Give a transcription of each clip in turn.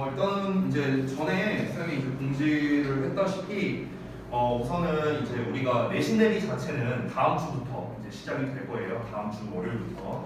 일단은 이제 전에 쌤이 이제 공지를 했다시피 우선은 이제 우리가 내신 대비 자체는 다음 주부터 이제 시작이 될 거예요. 다음 주 월요일부터.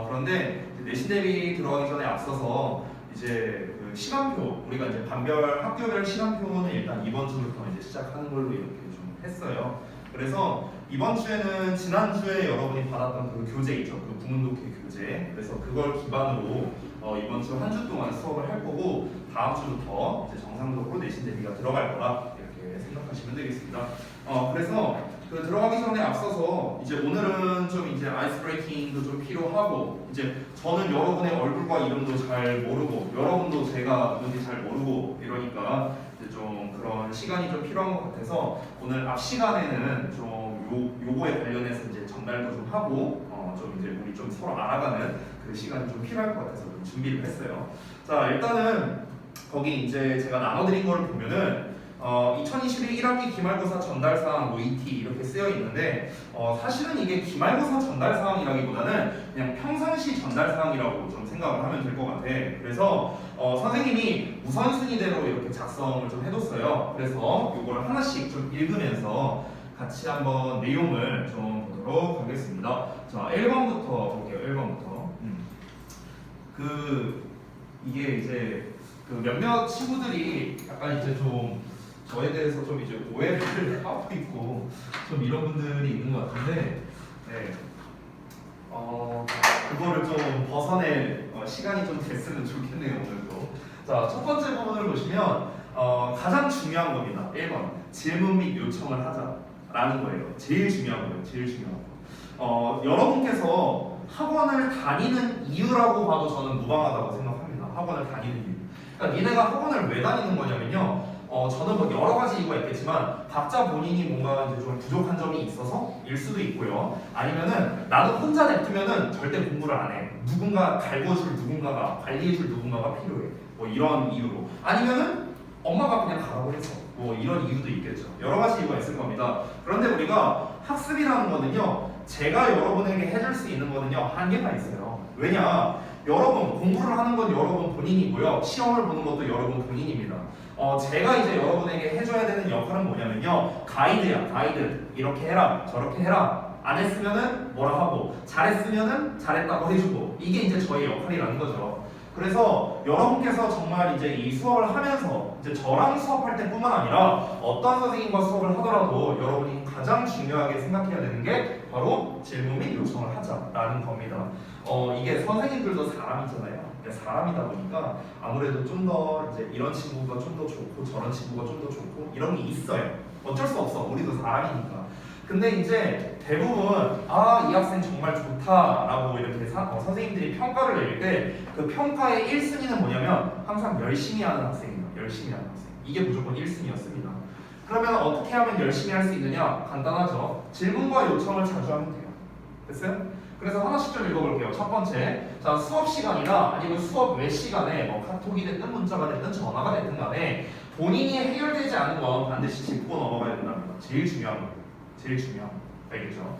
그런데 이제 내신 대비 들어가기 전에 앞서서 이제 그 시간표 우리가 이제 반별 학교별 시간표는 일단 이번 주부터 이제 시작하는 걸로 이렇게 좀 했어요. 그래서 이번 주에는 지난주에 여러분이 받았던 그 교재 있죠. 그 구문독해 교재. 그래서 그걸 기반으로 이번 주 한 주 동안 수업을 할 거고 다음 주부터 이제 정상적으로 내신 대비가 들어갈 거라 이렇게 생각하시면 되겠습니다. 그래서 그 들어가기 전에 앞서서 이제 오늘은 좀 이제 아이스 브레이킹도 좀 필요하고 이제 저는 여러분의 얼굴과 이름도 잘 모르고 여러분도 제가 누군지 잘 모르고 이러니까 이제 좀 그런 시간이 좀 필요한 것 같아서 오늘 앞 시간에는 좀 요거에 관련해서 이제 전달도 좀 하고 좀 이제 우리 좀 서로 알아가는 그 시간이 좀 필요할 것 같아서 좀 준비를 했어요. 자 일단은 거기 이제 제가 나눠드린 걸 보면은 2021 1학기 기말고사 전달사항 뭐 ET 이렇게 쓰여 있는데 사실은 이게 기말고사 전달사항이라기보다는 그냥 평상시 전달사항이라고 좀 생각을 하면 될 것 같아. 그래서 선생님이 우선순위대로 이렇게 작성을 좀 해뒀어요. 그래서 이걸 하나씩 좀 읽으면서 같이 한번 내용을 좀 보도록 하겠습니다. 자 1번부터 볼게요. 1번부터 이게 이제 그 몇몇 친구들이 약간 이제 좀 저에 대해서 좀 이제 오해를 하고 있고 좀 이런 분들이 있는 것 같은데 네. 그거를 좀 벗어낼 시간이 좀 됐으면 좋겠네요 오늘도. 자 첫 번째 부분을 보시면 가장 중요한 겁니다. 1번 질문 및 요청을 하자라는 거예요. 제일 중요한 거예요. 제일 중요한 거. 여러분께서 학원을 다니는 이유라고 봐도 저는 무방하다고 생각합니다. 학원을 다니는 이유. 그러니까 니네가 학원을 왜 다니는 거냐면요. 저는 뭐 여러 가지 이유가 있겠지만 각자 본인이 뭔가 이제 좀 부족한 점이 있어서 일 수도 있고요. 아니면은 나도 혼자 냅두면은 절대 공부를 안 해. 누군가 갈궈줄 누군가가 관리해줄 누군가가 필요해. 뭐 이런 이유로. 아니면은 엄마가 그냥 가라고 해서 뭐 이런 이유도 있겠죠. 여러 가지 이유가 있을 겁니다. 그런데 우리가 학습이라는 거는요. 제가 여러분에게 해줄 수 있는 거는요. 한계가 있어요. 왜냐? 여러분 공부를 하는 건 여러분 본인이고요. 시험을 보는 것도 여러분 본인입니다. 제가 이제 여러분에게 해줘야 되는 역할은 뭐냐면요. 가이드야, 가이드. 이렇게 해라, 저렇게 해라. 안 했으면은 뭐라 하고, 잘했으면은 잘했다고 해주고. 이게 이제 저의 역할이라는 거죠. 그래서 여러분께서 정말 이제 이 수업을 하면서 이제 저랑 수업할 때뿐만 아니라 어떤 선생님과 수업을 하더라도 여러분이 가장 중요하게 생각해야 되는 게 바로 질문 및 요청을 하자라는 겁니다. 이게 선생님들도 사람이잖아요. 사람이다 보니까 아무래도 좀 더 이제 이런 친구가 좀 더 좋고 저런 친구가 좀 더 좋고 이런 게 있어요. 어쩔 수 없어. 우리도 사람이니까. 근데 이제 대부분 이 학생 정말 좋다라고 이렇게 선생님들이 평가를 내릴 때 그 평가의 1순위는 뭐냐면 항상 열심히 하는 학생입니다. 열심히 하는 학생. 이게 무조건 1순위였습니다. 그러면 어떻게 하면 열심히 할 수 있느냐? 간단하죠. 질문과 요청을 자주 하면 돼요. 됐어요? 그래서 하나씩 좀 읽어볼게요. 첫 번째, 자 수업 시간이나 아니면 수업 외 시간에 뭐 카톡이 됐든 문자가 됐든 전화가 됐든 간에 본인이 해결되지 않은 건 반드시 짚고 넘어가야 된답니다. 제일 중요한 거예요. 제일 중요한 거. 알겠죠?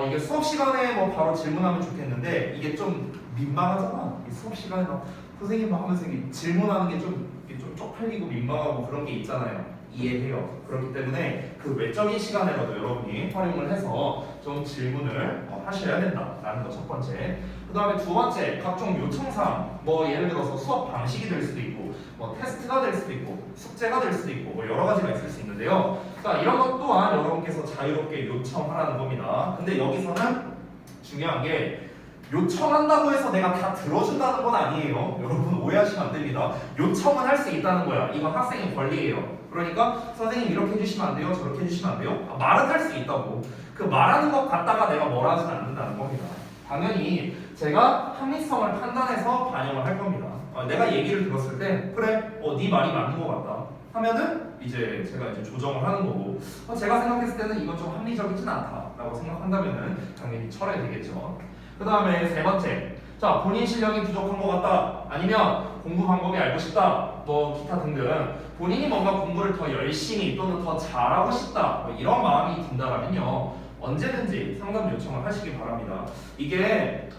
이게 수업 시간에 뭐 바로 질문하면 좋겠는데 이게 좀 민망하잖아. 이 수업 시간에 막 선생님 막 하면서 질문하는 게 좀 쪽팔리고 민망하고 그런 게 있잖아요. 이해해요. 그렇기 때문에 그 외적인 시간에라도 여러분이 활용을 해서 좀 질문을 하셔야 된다라는 거 첫 번째. 그 다음에 두 번째, 각종 요청사항. 뭐 예를 들어서 수업 방식이 될 수도 있고 뭐 테스트가 될 수도 있고 숙제가 될 수도 있고 뭐 여러 가지가 있을 수 있는데요. 그러니까 이런 것 또한 여러분께서 자유롭게 요청하라는 겁니다. 근데 여기서는 중요한 게 요청한다고 해서 내가 다 들어준다는 건 아니에요. 여러분 오해하시면 안 됩니다. 요청은 할 수 있다는 거야. 이건 학생의 권리예요. 그러니까 선생님 이렇게 해주시면 안 돼요. 저렇게 해주시면 안 돼요. 말은 할 수 있다고. 그 말하는 것 갖다가 내가 뭐라 하진 않는다는 겁니다. 당연히 제가 합리성을 판단해서 반영을 할 겁니다. 내가 얘기를 들었을 때 그래, 네 말이 맞는 것 같다 하면은 이제 제가 이제 조정을 하는 거고 제가 생각했을 때는 이건 좀 합리적이진 않다라고 생각한다면은 당연히 철회야 되겠죠. 그 다음에 세 번째, 자 본인 실력이 부족한 것 같다 아니면 공부 방법이 알고 싶다 뭐 기타 등등 본인이 뭔가 공부를 더 열심히 또는 더 잘하고 싶다 뭐 이런 마음이 든다라면요 언제든지 상담 요청을 하시기 바랍니다. 이게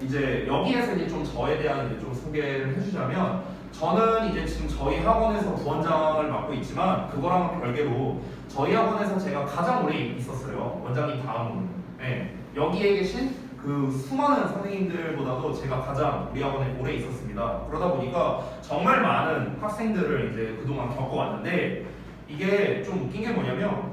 이제 여기에서 이제 좀 저에 대한 이제 좀 소개를 해주자면 저는 이제 지금 저희 학원에서 부원장을 맡고 있지만 그거랑은 별개로 저희 학원에서 제가 가장 오래 있었어요. 원장님 다음으로. 네. 여기에 계신 그 수많은 선생님들보다도 제가 가장 우리 학원에 오래 있었습니다. 그러다 보니까 정말 많은 학생들을 이제 그동안 겪어왔는데 이게 좀 웃긴 게 뭐냐면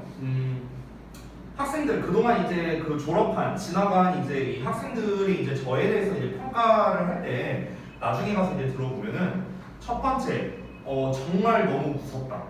학생들 그동안 이제 그 졸업한 지나간 이제 이 학생들이 이제 저에 대해서 이제 평가를 할 때 나중에 가서 이제 들어보면은 첫 번째 정말 너무 무섭다.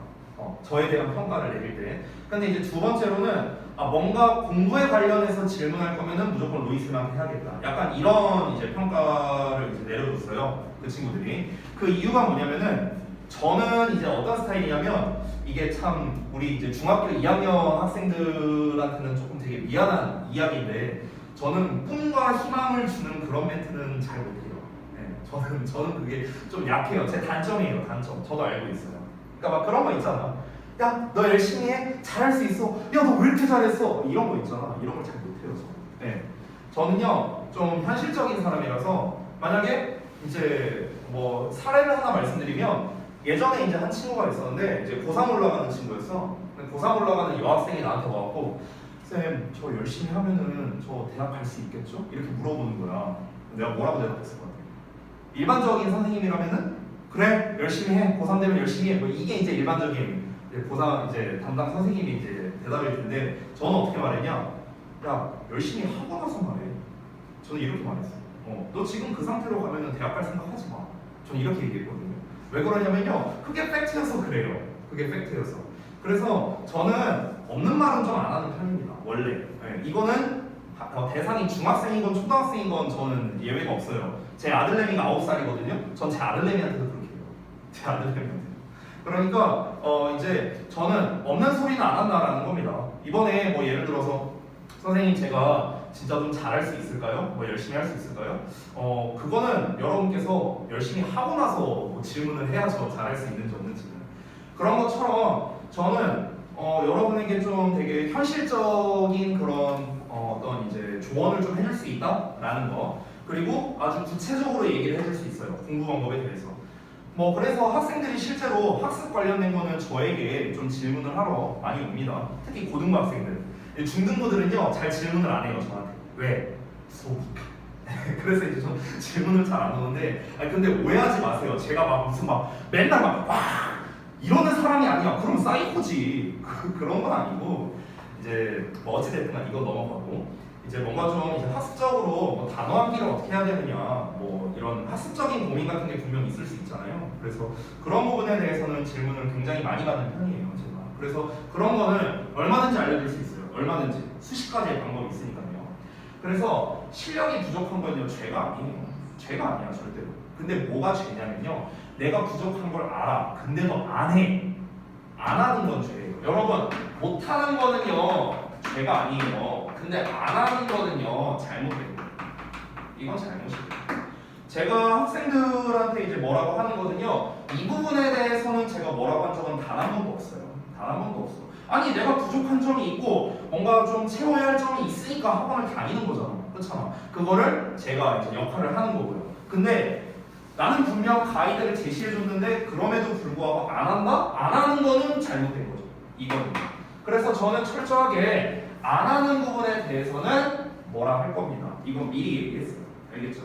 저에 대한 평가를 내릴 때. 근데 이제 두 번째로는 뭔가 공부에 관련해서 질문할 거면은 무조건 루이스한테 해야겠다. 약간 이런 이제 평가를 이제 내려줬어요. 그 친구들이. 그 이유가 뭐냐면은 저는 이제 어떤 스타일이냐면 이게 참 우리 이제 중학교 2학년 학생들한테는 조금 되게 미안한 이야기인데 저는 꿈과 희망을 주는 그런 멘트는 잘 못해요. 네, 저는 그게 좀 약해요. 제 단점이에요. 단점. 저도 알고 있어요. 그러니까 막 그런 거 있잖아. 야, 너 열심히 해. 잘할 수 있어. 야, 너 왜 이렇게 잘했어? 이런 거 있잖아. 이런 걸 잘 못해요. 네. 저는요 좀 현실적인 사람이라서 만약에 이제 뭐 사례를 하나 말씀드리면 예전에 이제 한 친구가 있었는데 이제 고3 올라가는 친구였어. 근데 고3 올라가는 여학생이 나한테 와갖고 쌤, 저 열심히 하면은 저 대학 갈 수 있겠죠? 이렇게 물어보는 거야. 내가 뭐라고 대답했을 것 같아? 일반적인 선생님이라면은 그래 열심히 해. 고3 되면 열심히 해. 뭐 이게 이제 일반적인 고3 이제 담당 선생님이 이제 대답일 텐데 저는 어떻게 말했냐? 야 열심히 하고 나서 말해. 저는 이렇게 말했어. 너 지금 그 상태로 가면은 대학 갈 생각하지 마. 저는 이렇게 얘기했거든요. 왜 그러냐면요. 그게 팩트여서 그래요. 그게 팩트여서. 그래서 저는 없는 말은 좀 안 하는 편입니다. 원래. 네, 이거는 대상이 중학생이건 초등학생이건 저는 예외가 없어요. 제 아들내미가 9살이거든요. 전 제 아들내미한테도 그렇게 해요. 제 아들내미한테. 그러니까 이제 저는 없는 소리는 안 한다라는 겁니다. 이번에 뭐 예를 들어서 선생님 제가 진짜 좀 잘할 수 있을까요? 뭐 열심히 할 수 있을까요? 그거는 여러분께서 열심히 하고 나서 뭐 질문을 해야죠. 잘할 수 있는지 없는지는. 그런 것처럼 저는 여러분에게 좀 되게 현실적인 그런 어떤 이제 조언을 좀 해줄 수 있다라는 거. 그리고 아주 구체적으로 얘기를 해줄 수 있어요. 공부 방법에 대해서. 뭐 그래서 학생들이 실제로 학습 관련된 거는 저에게 좀 질문을 하러 많이 옵니다. 특히 고등부 학생들. 중등부들은요 잘 질문을 안 해요 저한테. 왜? 무서우니까. 그래서 이제 좀 질문을 잘 안 오는데 근데 오해하지 마세요. 제가 막 무슨 막 맨날 막 이러는 사람이 아니야. 그럼 사이코지. 그런 건 아니고 이제 뭐 어찌됐든 이거 넘어가고 이제 뭔가 좀 이제 학습적으로 뭐 단어 암기를 어떻게 해야 되느냐 뭐 이런 학습적인 고민 같은 게 분명 있을 수 있잖아요. 그래서 그런 부분에 대해서는 질문을 굉장히 많이 받는 편이에요 제가. 그래서 그런 거는 얼마든지 알려줄 수 있어요. 얼마든지 수십 가지의 방법이 있으니까요. 그래서 실력이 부족한 건요 죄가 아니에요. 죄가 아니야 절대로. 근데 뭐가 죄냐면요 내가 부족한 걸 알아. 근데도 안 해. 안 하는 건 죄예요. 여러분 못하는 거는요 죄가 아니에요. 근데 안 하는 거는요 잘못된 거예요. 이건 잘못이에요. 제가 학생들한테 이제 뭐라고 하는 거는요 이 부분에 대해서는 제가 뭐라고 한 적은 단 한 번도 없어요. 단 한 번도 없어. 아니 내가 부족한 점이 있고 뭔가 좀 채워야 할 점이 있으니까 학원을 다니는 거잖아. 그렇잖아. 그거를 제가 이제 역할을 하는 거고요. 근데 나는 분명 가이드를 제시해줬는데 그럼에도 불구하고 안 한다? 안 하는 거는 잘못된 거죠. 이거는. 그래서 저는 철저하게 안 하는 부분에 대해서는 뭐라 할 겁니다. 이건 미리 얘기했어요. 알겠죠?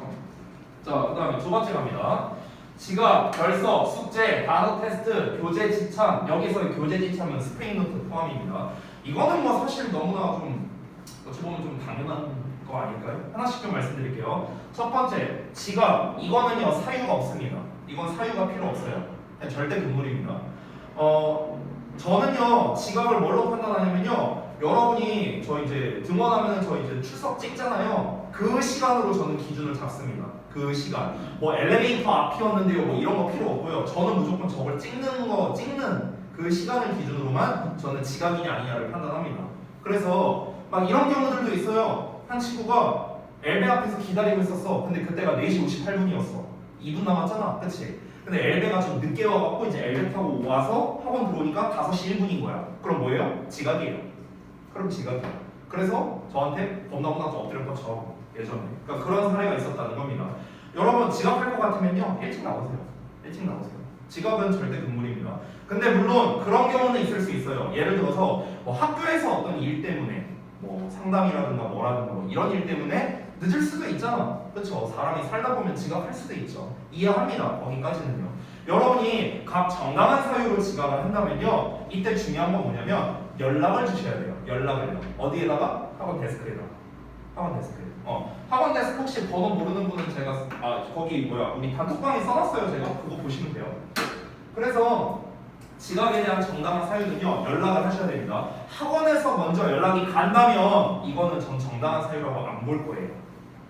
자, 그 다음에 두 번째 갑니다. 지각, 결석, 숙제, 단어 테스트, 교재 지참. 여기서의 교재 지참은 스페인 노트 포함입니다. 이거는 뭐 사실 너무나 좀 어찌 보면 좀 당연한 거 아닐까요? 하나씩 좀 말씀드릴게요. 첫 번째, 지각. 이거는요 사유가 없습니다. 이건 사유가 필요 없어요. 그냥 절대 금물입니다. 저는요 지각을 뭘로 판단하냐면요 여러분이 저 이제 등원하면 저 이제 출석 찍잖아요. 그 시간으로 저는 기준을 잡습니다. 그 시간. 뭐 엘리베이터 앞이었는데요. 뭐 이런 거 필요 없고요. 저는 무조건 저걸 찍는 그 시간을 기준으로만 저는 지각이냐 아니냐를 판단합니다. 그래서 막 이런 경우들도 있어요. 한 친구가 엘베 앞에서 기다리고 있었어. 근데 그때가 4시 58분이었어. 2분 남았잖아. 그치? 근데 엘베가 좀 늦게 와갖고 이제 엘베 타고 와서 학원 들어오니까 5시 1분인 거야. 그럼 뭐예요? 지각이에요. 그럼 지각이야. 그래서 저한테 겁나 엎드려 뻗쳐 예전에. 그러니까 그런 사례가 있었다는 겁니다. 하면요 일찍 나오세요. 일찍 나오세요. 지각은 절대 금물입니다. 근데 물론 그런 경우는 있을 수 있어요. 예를 들어서 뭐 학교에서 어떤 일 때문에 뭐 상담이라든가 뭐라든가 뭐 이런 일 때문에 늦을 수도 있잖아. 그렇죠? 사람이 살다 보면 지각할 수도 있죠. 이해합니다. 거기까지는요. 여러분이 각 정당한 사유로 지각을 한다면요 이때 중요한 건 뭐냐면 연락을 주셔야 돼요. 연락을요. 어디에다가? 학원 데스크에다가. 학원 데스크에. 학원 데스크 혹시 번호 모르는 분은 제가 거기 우리 단톡방에 써놨어요. 제가 그거 보시면 돼요. 그래서 지각에 대한 정당한 사유는요 연락을 하셔야 됩니다. 학원에서 먼저 연락이 간다면 이거는 전 정당한 사유라고 안 볼 거예요.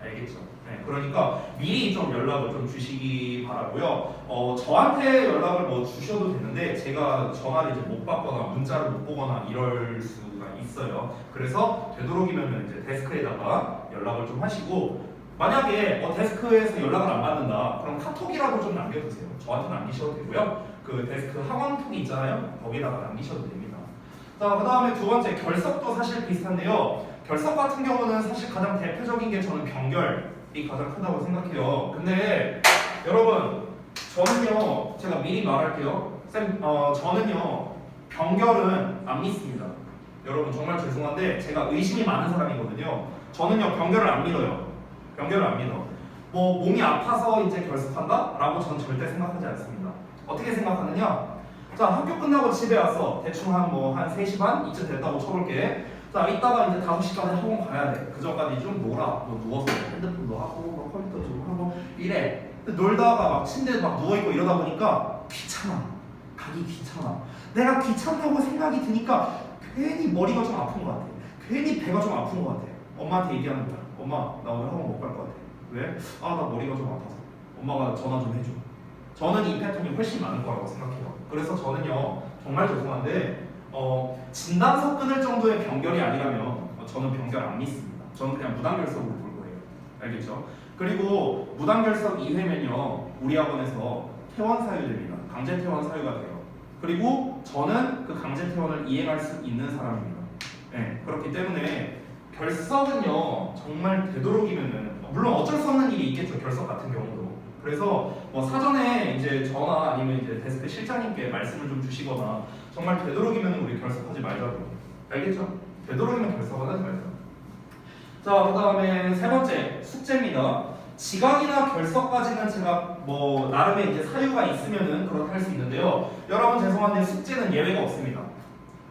알겠죠? 네, 그러니까 미리 좀 연락을 좀 주시기 바라고요. 저한테 연락을 뭐 주셔도 되는데 제가 전화를 이제 못 받거나 문자를 못 보거나 이럴 수가 있어요. 그래서 되도록이면 이제 데스크에다가 연락을 좀 하시고 만약에 데스크에서 연락을 안 받는다 그럼 카톡이라도 좀 남겨주세요. 저한테 남기셔도 되고요. 그 데스크 학원톡이 있잖아요. 거기다가 남기셔도 됩니다. 자, 그 다음에 두 번째 결석도 사실 비슷한데요. 결석 같은 경우는 사실 가장 대표적인 게 저는 병결이 가장 크다고 생각해요. 근데 여러분 저는요 제가 미리 말할게요. 저는요 병결은 안 믿습니다. 여러분 정말 죄송한데 제가 의심이 많은 사람이거든요. 저는요 병결을 안 믿어요. 병결을 안 믿어. 뭐 몸이 아파서 이제 결석한다? 라고 저는 절대 생각하지 않습니다. 어떻게 생각하느냐? 자, 학교 끝나고 집에 와서 대충 한 3시 반 이쯤 됐다고 쳐볼게. 자, 이따가 이제 5시까지 학원 가야 돼. 그 전까지 좀 놀아. 뭐 누워서 핸드폰도 하고 컴퓨터 좀 하고 이래. 놀다가 막 침대에 막 누워있고 이러다 보니까 귀찮아. 가기 귀찮아. 내가 귀찮다고 생각이 드니까 괜히 머리가 좀 아픈 것 같아. 괜히 배가 좀 아픈 것 같아. 엄마한테 얘기하는 거야. 엄마, 나 오늘 학원 못 갈 것 같아. 왜? 나 머리가 좀 아파서. 엄마가 전화 좀 해줘. 저는 이 패턴이 훨씬 많을 거라고 생각해요. 그래서 정말 죄송한데 진단서 끊을 정도의 병결이 아니라면 저는 병결 안 믿습니다. 저는 그냥 무단결석으로 볼 거예요. 알겠죠? 그리고 무단결석 이외면요 우리 학원에서 퇴원 사유됩니다. 강제 퇴원 사유가 돼요. 그리고 저는 그 강제 퇴원을 이행할 수 있는 사람입니다. 네, 그렇기 때문에 결석은요 정말 되도록이면은 물론 어쩔 수 없는 일이 있겠죠. 결석 같은 경우도. 그래서 사전에 이제 저나 아니면 이제 데스크 실장님께 말씀을 좀 주시거나 정말 되도록이면 우리 결석하지 말자고. 알겠죠? 되도록이면 결석은 하지 말자. 자, 그 다음에 세 번째 숙제입니다. 지각이나 결석까지는 제가 나름의 이제 사유가 있으면은 그렇게 할 수 있는데요. 여러분 죄송한데 숙제는 예외가 없습니다.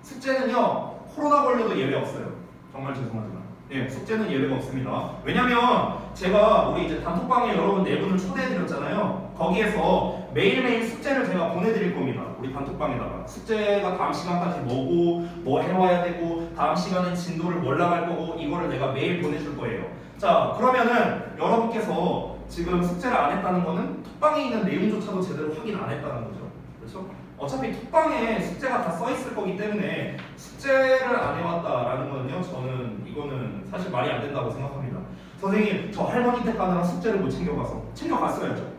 숙제는요 코로나 걸려도 예외 없어요. 정말 죄송하지만. 예, 숙제는 예외가 없습니다. 왜냐면 제가 우리 이제 단톡방에 여러분 네 분을 초대해드렸잖아요. 거기에서 매일매일 숙제를 제가 보내드릴 겁니다. 우리 단톡방에다가 숙제가 다음 시간까지 뭐고 뭐 해와야 되고 다음 시간에 진도를 뭘 나갈 거고 이거를 내가 매일 보내줄 거예요. 자, 그러면은 여러분께서 지금 숙제를 안 했다는 거는 톡방에 있는 내용조차도 제대로 확인 안 했다는 거죠. 그렇죠? 어차피 톡방에 숙제가 다 써 있을 거기 때문에 숙제를 안 해왔다라는 거는요 저는 이거는 사실 말이 안 된다고 생각합니다. 선생님 저 할머니 댁 가느라 숙제를 못 챙겨가서 챙겨갔어야죠.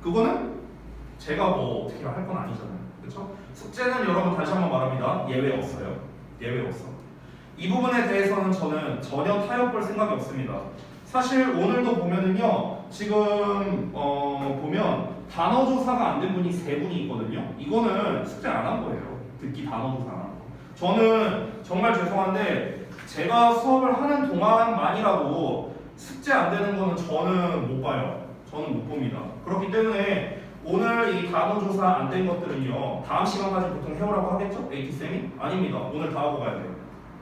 그거는 제가 어떻게 할 건 아니잖아요. 그렇죠? 숙제는 여러분 다시 한번 말합니다. 예외 없어요. 예외 없어. 이 부분에 대해서는 저는 전혀 타협 볼 생각이 없습니다. 사실 오늘도 보면은요 지금 보면 단어 조사가 안 된 분이 3분이 있거든요. 이거는 숙제 안 한 거예요. 듣기 단어 조사 안 한 거. 저는 정말 죄송한데 제가 수업을 하는 동안만이라도 숙제 안 되는 거는 저는 못 봐요. 저는 못 봅니다. 그렇기 때문에 오늘 이 단어 조사 안 된 것들은요 다음 시간까지 보통 해오라고 하겠죠? AT쌤이? 아닙니다. 오늘 다 하고 가야 돼요.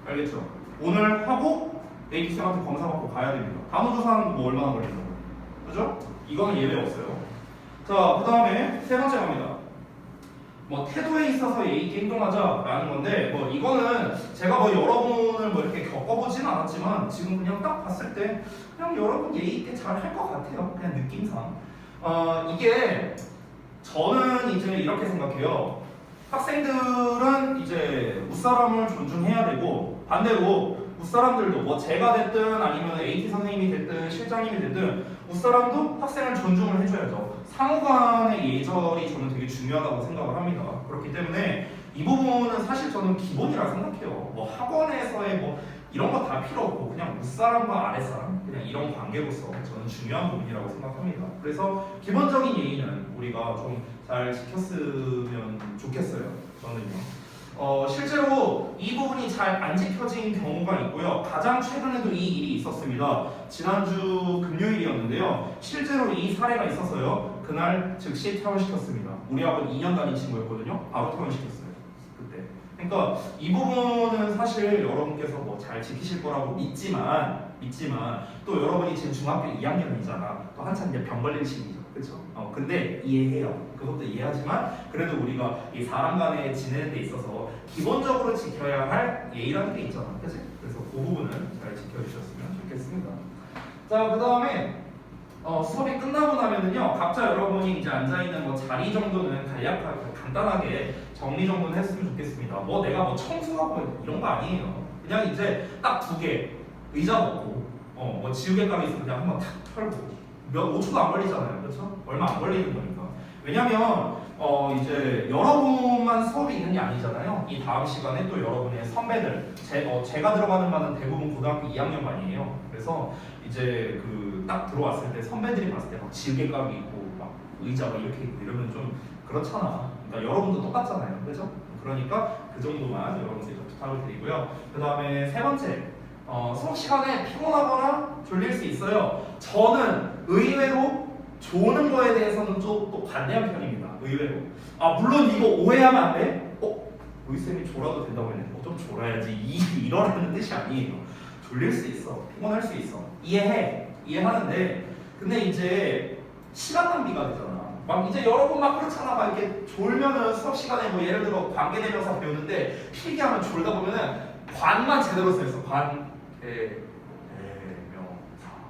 알겠죠? 오늘 하고 AT쌤한테 검사 받고 가야 됩니다. 단어 조사는 얼마나 걸리는 거예요? 그죠? 이거는 예외 없어요. 자, 그 다음에 세 번째 갑니다. 태도에 있어서 예의 있게 행동하자라는 건데 이거는 제가 여러분을 이렇게 겪어보진 않았지만 지금 그냥 딱 봤을 때 그냥 여러분 예의 있게 잘 할 것 같아요. 그냥 느낌상. 이게 저는 이제 이렇게 생각해요. 학생들은 이제 윗사람을 존중해야 되고 반대로 윗사람들도 제가 됐든 아니면 AT 선생님이 됐든 실장님이 됐든 윗사람도 학생을 존중을 해줘야죠. 상호간의 예절이 저는 되게 중요하다고 생각을 합니다. 그렇기 때문에 이 부분은 사실 저는 기본이라 생각해요. 학원에서의 이런 거 다 필요 없고 그냥 윗사람과 아랫사람 그냥 이런 관계로서 저는 중요한 부분이라고 생각합니다. 그래서 기본적인 예의는 우리가 좀 잘 지켰으면 좋겠어요. 저는요. 실제로 이 부분이 잘 안 지켜진 경우가 있고요. 가장 최근에도 이 일이 있었습니다. 지난주 금요일이었는데요. 실제로 이 사례가 있었어요. 그날 즉시 퇴원시켰습니다. 우리하고 2년 다닌 친구였거든요. 바로 퇴원시켰어요. 그때. 그러니까 이 부분은 사실 여러분께서 뭐 잘 지키실 거라고 믿지만 또 여러분이 지금 중학교 2학년이잖아. 또 한참 이제 병 걸릴 시기죠. 그렇죠? 근데 이해해요. 그것도 이해하지만 그래도 우리가 이 사람 간에 지내는 데 있어서 기본적으로 지켜야 할 예의라는 게 있잖아. 그치? 그래서 그 부분은 잘 지켜주셨으면 좋겠습니다. 자, 그 다음에 수업이 끝나고 나면은요, 각자 여러분이 이제 앉아있는 뭐 자리 정도는 간략하게 간단하게 정리 정도는 했으면 좋겠습니다. 뭐 내가 뭐 청소하고 이런 거 아니에요. 그냥 이제 딱 2개 의자 놓고 뭐 지우개 가루 있으면 그냥 한번 탁 털고 5초도 안 걸리잖아요. 그렇죠? 얼마 안 걸리는 거니까. 왜냐면 이제 여러분만 수업이 있는 게 아니잖아요. 이 다음 시간에 또 여러분의 선배들 제가 들어가는 반은 대부분 고등학교 2학년 반이에요. 그래서 이제 그 딱 들어왔을 때 선배들이 봤을 때 막 지우개 가루 있고 막 의자가 이렇게 있고 이러면 좀 그렇잖아. 그러니까 여러분도 똑같잖아요. 그렇죠? 그러니까 그 정도만 여러분들이 좀 부탁을 드리고요. 그 다음에 세 번째 수업 시간에 피곤하거나 졸릴 수 있어요. 저는 의외로 조는 거에 대해서는 좀 또 반대한 편입니다. 의외로. 물론 이거 오해하면 안 돼. 우리쌤이 졸아도 된다고 했는데 좀 졸아야지 이러라는 뜻이 아니에요. 졸릴 수 있어. 피곤할 수 있어. 이해하는데 근데 이제 시간 낭비가 되잖아. 막 이제 여러분 막 그렇잖아. 막 이렇게 졸면은 수업 시간에 뭐 예를 들어 관계대명사 배우는데 필기하면 졸다 보면은 관만 제대로 써있어. 관계명사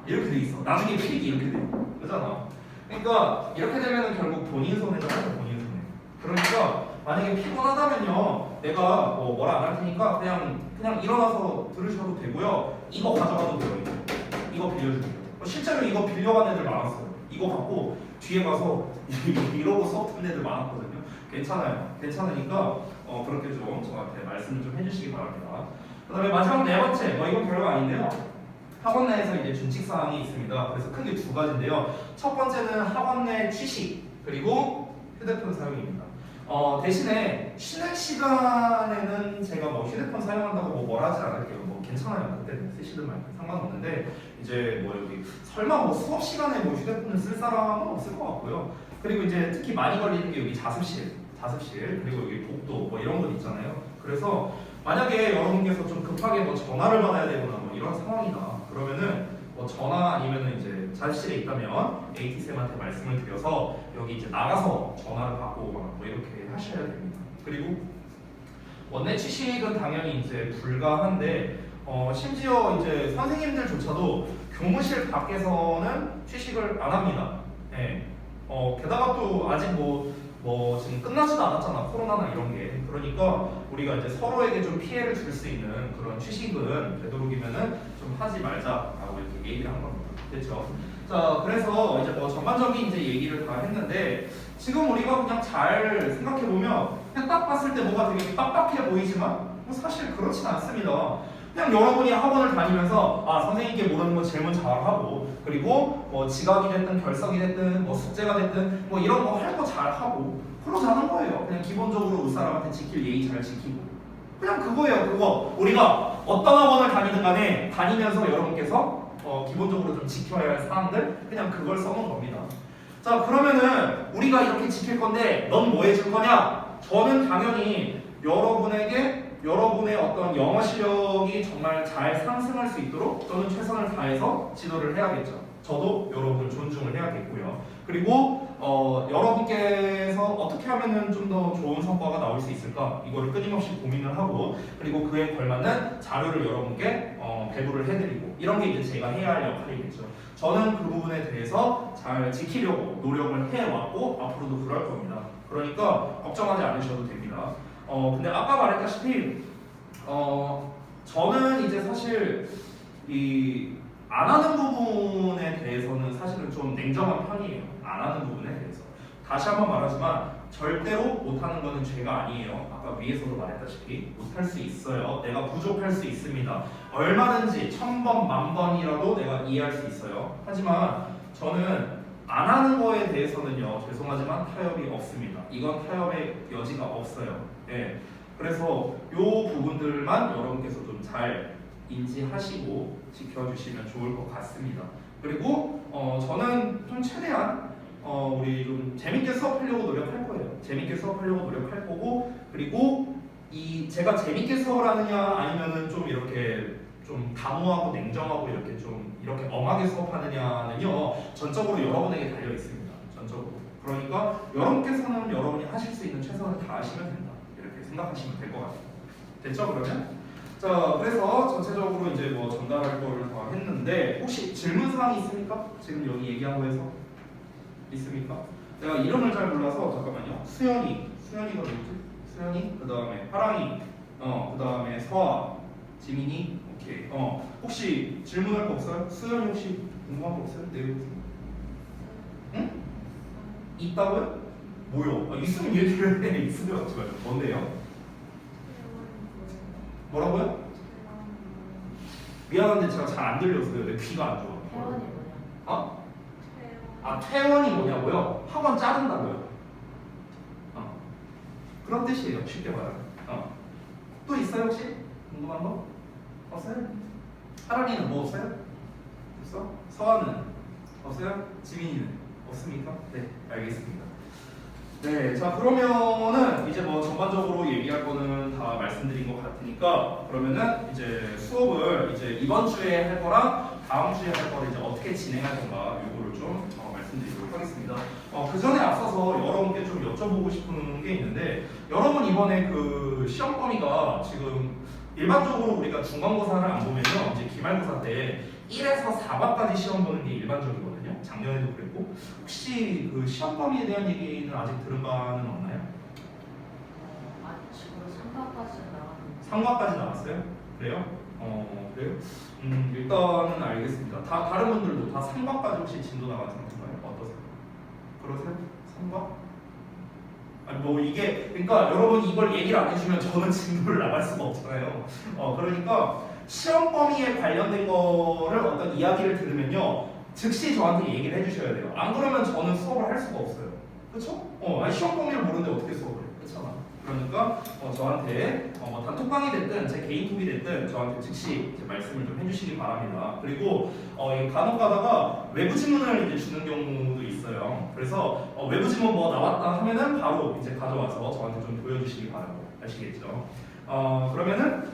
이렇게 돼 있어. 나중에 필기 이렇게 돼. 그잖아. 그러니까 이렇게 되면은 결국 본인 손해잖아요. 본인 손해. 그러니까 만약에 피곤하다면요, 내가 뭐라 안 할 테니까 그냥 일어나서 들으셔도 되고요. 이거 가져가도 돼요. 이거 빌려줄게요. 실제로 이거 빌려간 애들 많았어요. 이거 갖고 뒤에 가서 이러고 수업 듣는 애들 많았거든요. 괜찮으니까 그렇게 좀 저한테 말씀을 좀 해주시기 바랍니다. 그다음에 마지막 네 번째, 이건 별거 아닌데요. 학원 내에서 이제 준칙 사항이 있습니다. 그래서 크게 2가지인데요. 첫 번째는 학원 내 취식 그리고 휴대폰 사용입니다. 대신에 쉬는 시간에는 제가 뭐 휴대폰 사용한다고 뭐라 하진 않을게요. 뭐 괜찮아요. 그때 쓰시든 말든 상관없는데 이제 뭐 여기 설마 뭐 수업 시간에 뭐 휴대폰을 쓸 사람은 없을 것 같고요. 그리고 이제 특히 많이 걸리는 게 여기 자습실 그리고 여기 복도 뭐 이런 것 있잖아요. 그래서 만약에 여러분께서 좀 급하게 뭐 전화를 받아야 되거나 뭐 이런 상황이다. 그러면은 뭐 전화 아니면은 이제 자습실에 있다면 AT쌤한테 말씀을 드려서 여기 이제 나가서 전화를 받고 오거나 뭐 이렇게 하셔야 됩니다. 그리고 원내 취식은 당연히 이제 불가한데 심지어 이제 선생님들조차도 교무실 밖에서는 취식을 안 합니다. 네. 게다가 또 아직 뭐 지금 끝나지도 않았잖아. 코로나나 이런 게. 그러니까 우리가 이제 서로에게 좀 피해를 줄 수 있는 그런 취식은 되도록이면은 좀 하지 말자라고 이렇게 얘기를 한 겁니다. 됐죠? 자, 그래서 이제 뭐 전반적인 이제 얘기를 다 했는데 지금 우리가 그냥 잘 생각해 보면 그냥 딱 봤을 때 뭐가 되게 빡빡해 보이지만 뭐 사실 그렇진 않습니다. 그냥 여러분이 학원을 다니면서 선생님께 모르는 거 질문 잘하고 그리고 뭐 지각이 됐든 결석이 됐든 뭐 숙제가 됐든 뭐 이런 거 할 거 잘하고 그러자는 거예요. 그냥 기본적으로 윗사람한테 지킬 예의 잘 지키고 그냥 그거예요. 그거 우리가 어떤 학원을 다니든 간에 다니면서 여러분께서 기본적으로 좀 지켜야 할 사항들 그냥 그걸 써놓은 겁니다. 자, 그러면은 우리가 이렇게 지킬 건데 넌 뭐 해줄 거냐? 저는 당연히 여러분의 어떤 영어 실력이 정말 잘 상승할 수 있도록 저는 최선을 다해서 지도를 해야겠죠. 저도 여러분을 존중을 해야겠고요. 그리고 여러분께서 어떻게 하면은 좀 더 좋은 성과가 나올 수 있을까? 이거를 끊임없이 고민을 하고 그리고 그에 걸맞는 자료를 여러분께 배부를 해드리고 이런 게 이제 제가 해야 할 역할이겠죠. 저는 그 부분에 대해서 잘 지키려고 노력을 해왔고 앞으로도 그럴 겁니다. 그러니까 걱정하지 않으셔도 됩니다. 근데 아까 말했다시피 저는 이제 사실 안 하는 부분에 대해서는 사실은 좀 냉정한 편이에요. 안 하는 부분에 대해서 다시 한번 말하지만 절대로 못하는 거는 죄가 아니에요. 아까 위에서도 말했다시피 못할 수 있어요. 내가 부족할 수 있습니다. 얼마든지 1000번, 10,000번이라도 내가 이해할 수 있어요. 하지만 저는 안 하는 거에 대해서는요, 죄송하지만 타협이 없습니다. 이건 타협의 여지가 없어요. 예. 그래서 요 부분들만 여러분께서 좀 잘 인지하시고 지켜주시면 좋을 것 같습니다. 그리고 저는 좀 최대한 우리 좀 재밌게 수업하려고 노력할 거예요. 재밌게 수업하려고 노력할 거고, 그리고 제가 재밌게 수업을 하느냐 아니면은 좀 이렇게 좀 단호하고 냉정하고 이렇게 좀 이렇게 엄하게 수업하느냐는요, 전적으로 여러분에게 달려 있습니다. 전적으로. 그러니까 여러분께서는 여러분이 하실 수 있는 최선을 다하시면 된다. 이렇게 생각하시면 될 것 같아요. 됐죠? 그러면? 자, 그래서 전체적으로 이제 뭐 전달할 거를 다 했는데 혹시 질문 사항이 있습니까? 지금 여기 얘기한 거에서 있습니까? 내가 이름을 잘 몰라서 잠깐만요. 수연이가 누구지? 수연이, 그 다음에 하랑이, 그 다음에 서아, 지민이, 오케이. 혹시 질문할 거 없어요? 수연이 혹시 궁금한 거 없어요? 내용 응? 있다고요? 뭐요? 있으면 얘기를 해. 있으면 어떻게 하죠? 뭔데요? 뭐라고요? 미안한데 제가 잘 안 들려서요. 내 귀가 안 좋아. 태원이 뭐냐? 어? 퇴원이 뭐냐고요? 학원 자른다고요. 그런 뜻이에요. 쉽게 말하면. 또 있어요 혹시? 궁금한 거? 없어요? 하랑이는 뭐 없어요? 없어? 서아는 없어요? 지민이는 없습니까? 네, 알겠습니다. 네, 자 그러면은 이제 뭐 전반적으로 얘기할 거는 다 말씀드린 것 같으니까 그러면은 이제 수업을 이제 이번 주에 할 거랑 다음 주에 할 거를 이제 어떻게 진행할 건가 요거를 좀 말씀드리도록 하겠습니다. 그 전에 앞서서 여러분께 좀 여쭤보고 싶은 게 있는데 여러분 이번에 그 시험 범위가 지금 일반적으로 우리가 중간고사를 안 보면요 이제 기말고사 때 1에서 4반까지 시험 보는 게 일반적이거든요. 작년에도 그랬고 혹시 그 시험 범위에 대한 얘기는 아직 들은 바는 없나요? 지금 3과까지 나왔는데 3과까지 나왔어요? 그래요? 그래요? 일단은 알겠습니다. 다른 분들도 다 3과까지 혹시 진도 나가는 건가요? 어떠세요? 그러세요? 3과? 아니 뭐 이게 그러니까 여러분 이걸 얘기를 안 해주면 저는 진도를 나갈 수가 없잖아요. 그러니까 시험 범위에 관련된 거를 어떤 이야기를 들으면요 즉시 저한테 얘기를 해주셔야 돼요. 안 그러면 저는 수업을 할 수가 없어요. 그렇죠? 아니 시험 범위를 모르는데 어떻게 수업을 해? 그렇잖아. 그러니까 저한테 뭐 단톡방이 됐든 제 개인톡이 됐든 저한테 즉시 이제 말씀을 좀 해주시기 바랍니다. 그리고 간혹 가다가 외부 지문을 이제 주는 경우도 있어요. 그래서 외부 지문 뭐 나왔다 하면은 바로 이제 가져와서 저한테 좀 보여주시기 바라고 아시겠죠? 그러면은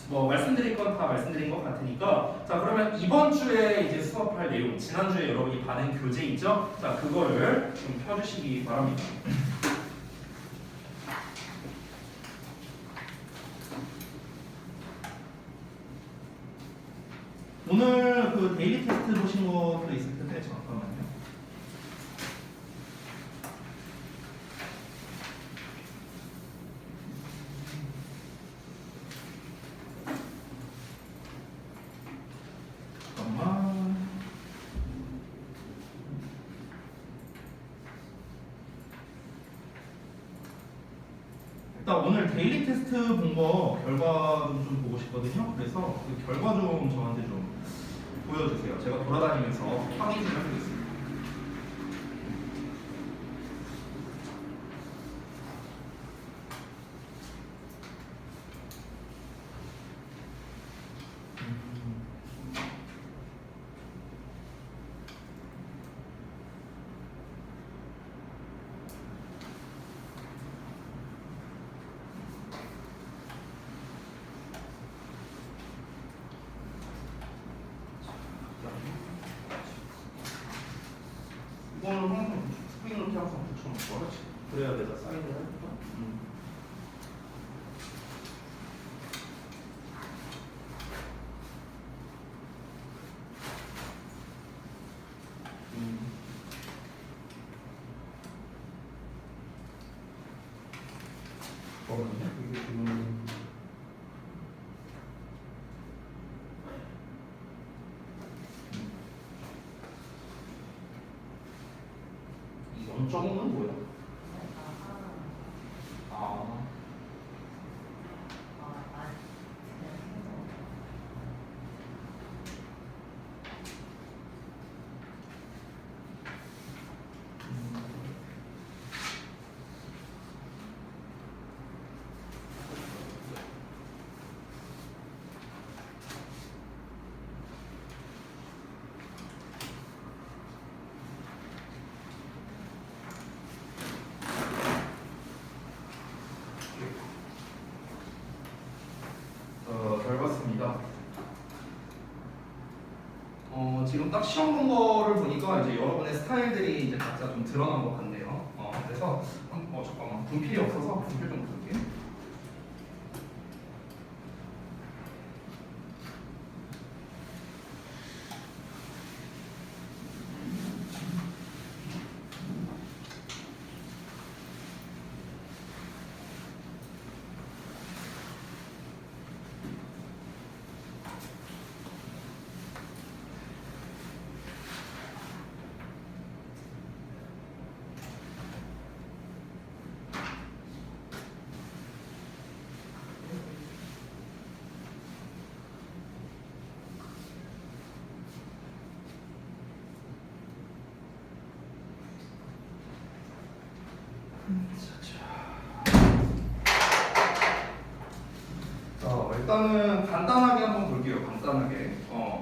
뭐 말씀드릴 건 다 말씀드린 것 같으니까 자 그러면 이번 주에 이제 수업할 내용 지난주에 여러분이 받은 교재 있죠? 자 그거를 좀 펴주시기 바랍니다. 오늘 그 데일리 테스트 보신 것도 있을 텐데 잠깐만요. 잠깐만. 일단 오늘 데일리 테스트 본 거 결과 좀 보고 싶거든요. 그래서 그 결과 좀 저한테 좀 보여주세요. 제가 돌아다니면서 확인 좀 해보겠습니다. 이거는 항상 스프링 이렇게 항상 붙여놓고 그렇지. 그래야 내가 사인을 해볼까? 잠깐만요. 이게 지금 이 0.5는 뭐야? 지금 딱 시험 본 거를 보니까 이제 여러분의 스타일들이 이제 각자 좀 드러난 것 같네요. 그래서 잠깐만 분필이 없어서 분필 좀 볼게. 일단은 간단하게 한번 볼게요. 간단하게.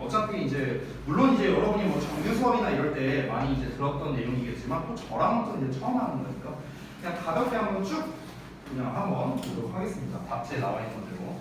어차피 이제 물론 이제 여러분이 뭐 정규 수업이나 이럴 때 많이 이제 들었던 내용이겠지만 또 저랑 또 이제 처음 하는 거니까 그냥 가볍게 한번 쭉 그냥 한번 보도록 하겠습니다. 답지에 나와 있는 대로.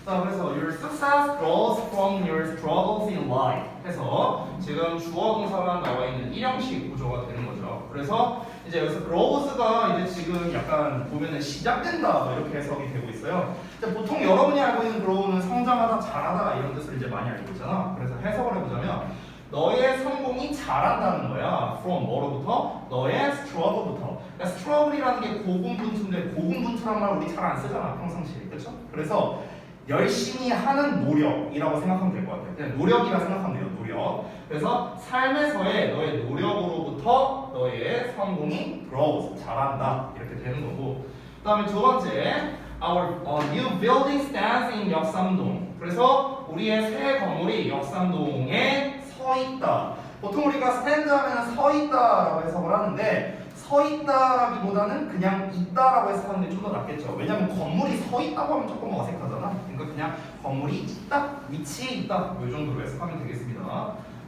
자, 그래서 your success grows from your struggles in life. 해서 지금 주어 동사만 나와 있는 일형식 구조가 되는 거죠. 그래서 이제 여기서 grows가 이제 지금 약간 보면은 시작된다 뭐 이렇게 해석이 되고 있어요. 근데 보통 여러분이 알고 있는 grow는 성장하다, 자라다 이런 뜻을 이제 많이 알고 있잖아. 그래서 해석을 해보자면 너의 성공이 자란다는 거야. from 뭐로부터? 너의 struggle부터. 그러니까 struggle이라는 게 고군분투인데 고군분투란 말 우리 잘 안 쓰잖아 평상시에, 그렇죠? 그래서 열심히 하는 노력이라고 생각하면 될 것 같아요. 그냥 노력이라 생각하면 돼요. 노력. 그래서 삶에서의 너의 노력으로부터 너의 성공이 grows, 자란다 이렇게 되는 거고. 그 다음에 두 번째 Our new building stands in 역삼동. 그래서 우리의 새 건물이 역삼동에 서 있다. 보통 우리가 stand 하면 서 있다라고 해석을 하는데 서 있다라기보다는 그냥 있다라고 해석하는 게 좀 더 낫겠죠. 왜냐면 건물이 서 있다고 하면 조금 어색하잖아. 그러니까 그냥 건물이 있다, 위치에 있다 이 정도로 해석하면 되겠습니다.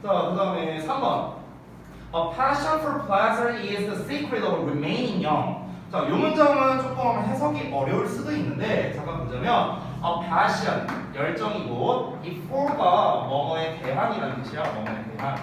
자, 그 다음에 3번 A passion for pleasure is the secret of remaining young. 자, 이 문장은 조금 해석이 어려울 수도 있는데 잠깐 보자면 A passion, 열정이고 이 for가 뭐뭐에 대한이라는 뜻이야. 뭐뭐에 대한.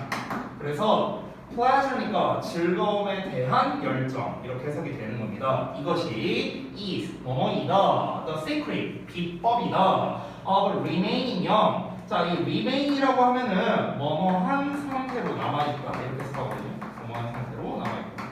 그래서 pleasure니까 즐거움에 대한 열정 이렇게 해석이 되는 겁니다. 이것이 is 뭐뭐이다, the secret 비법이다, of remaining young. 자, 이 remain이라고 하면은 뭐뭐한 상태로 남아있다 이렇게 해석하거든요. 뭐뭐한 상태로 남아있다.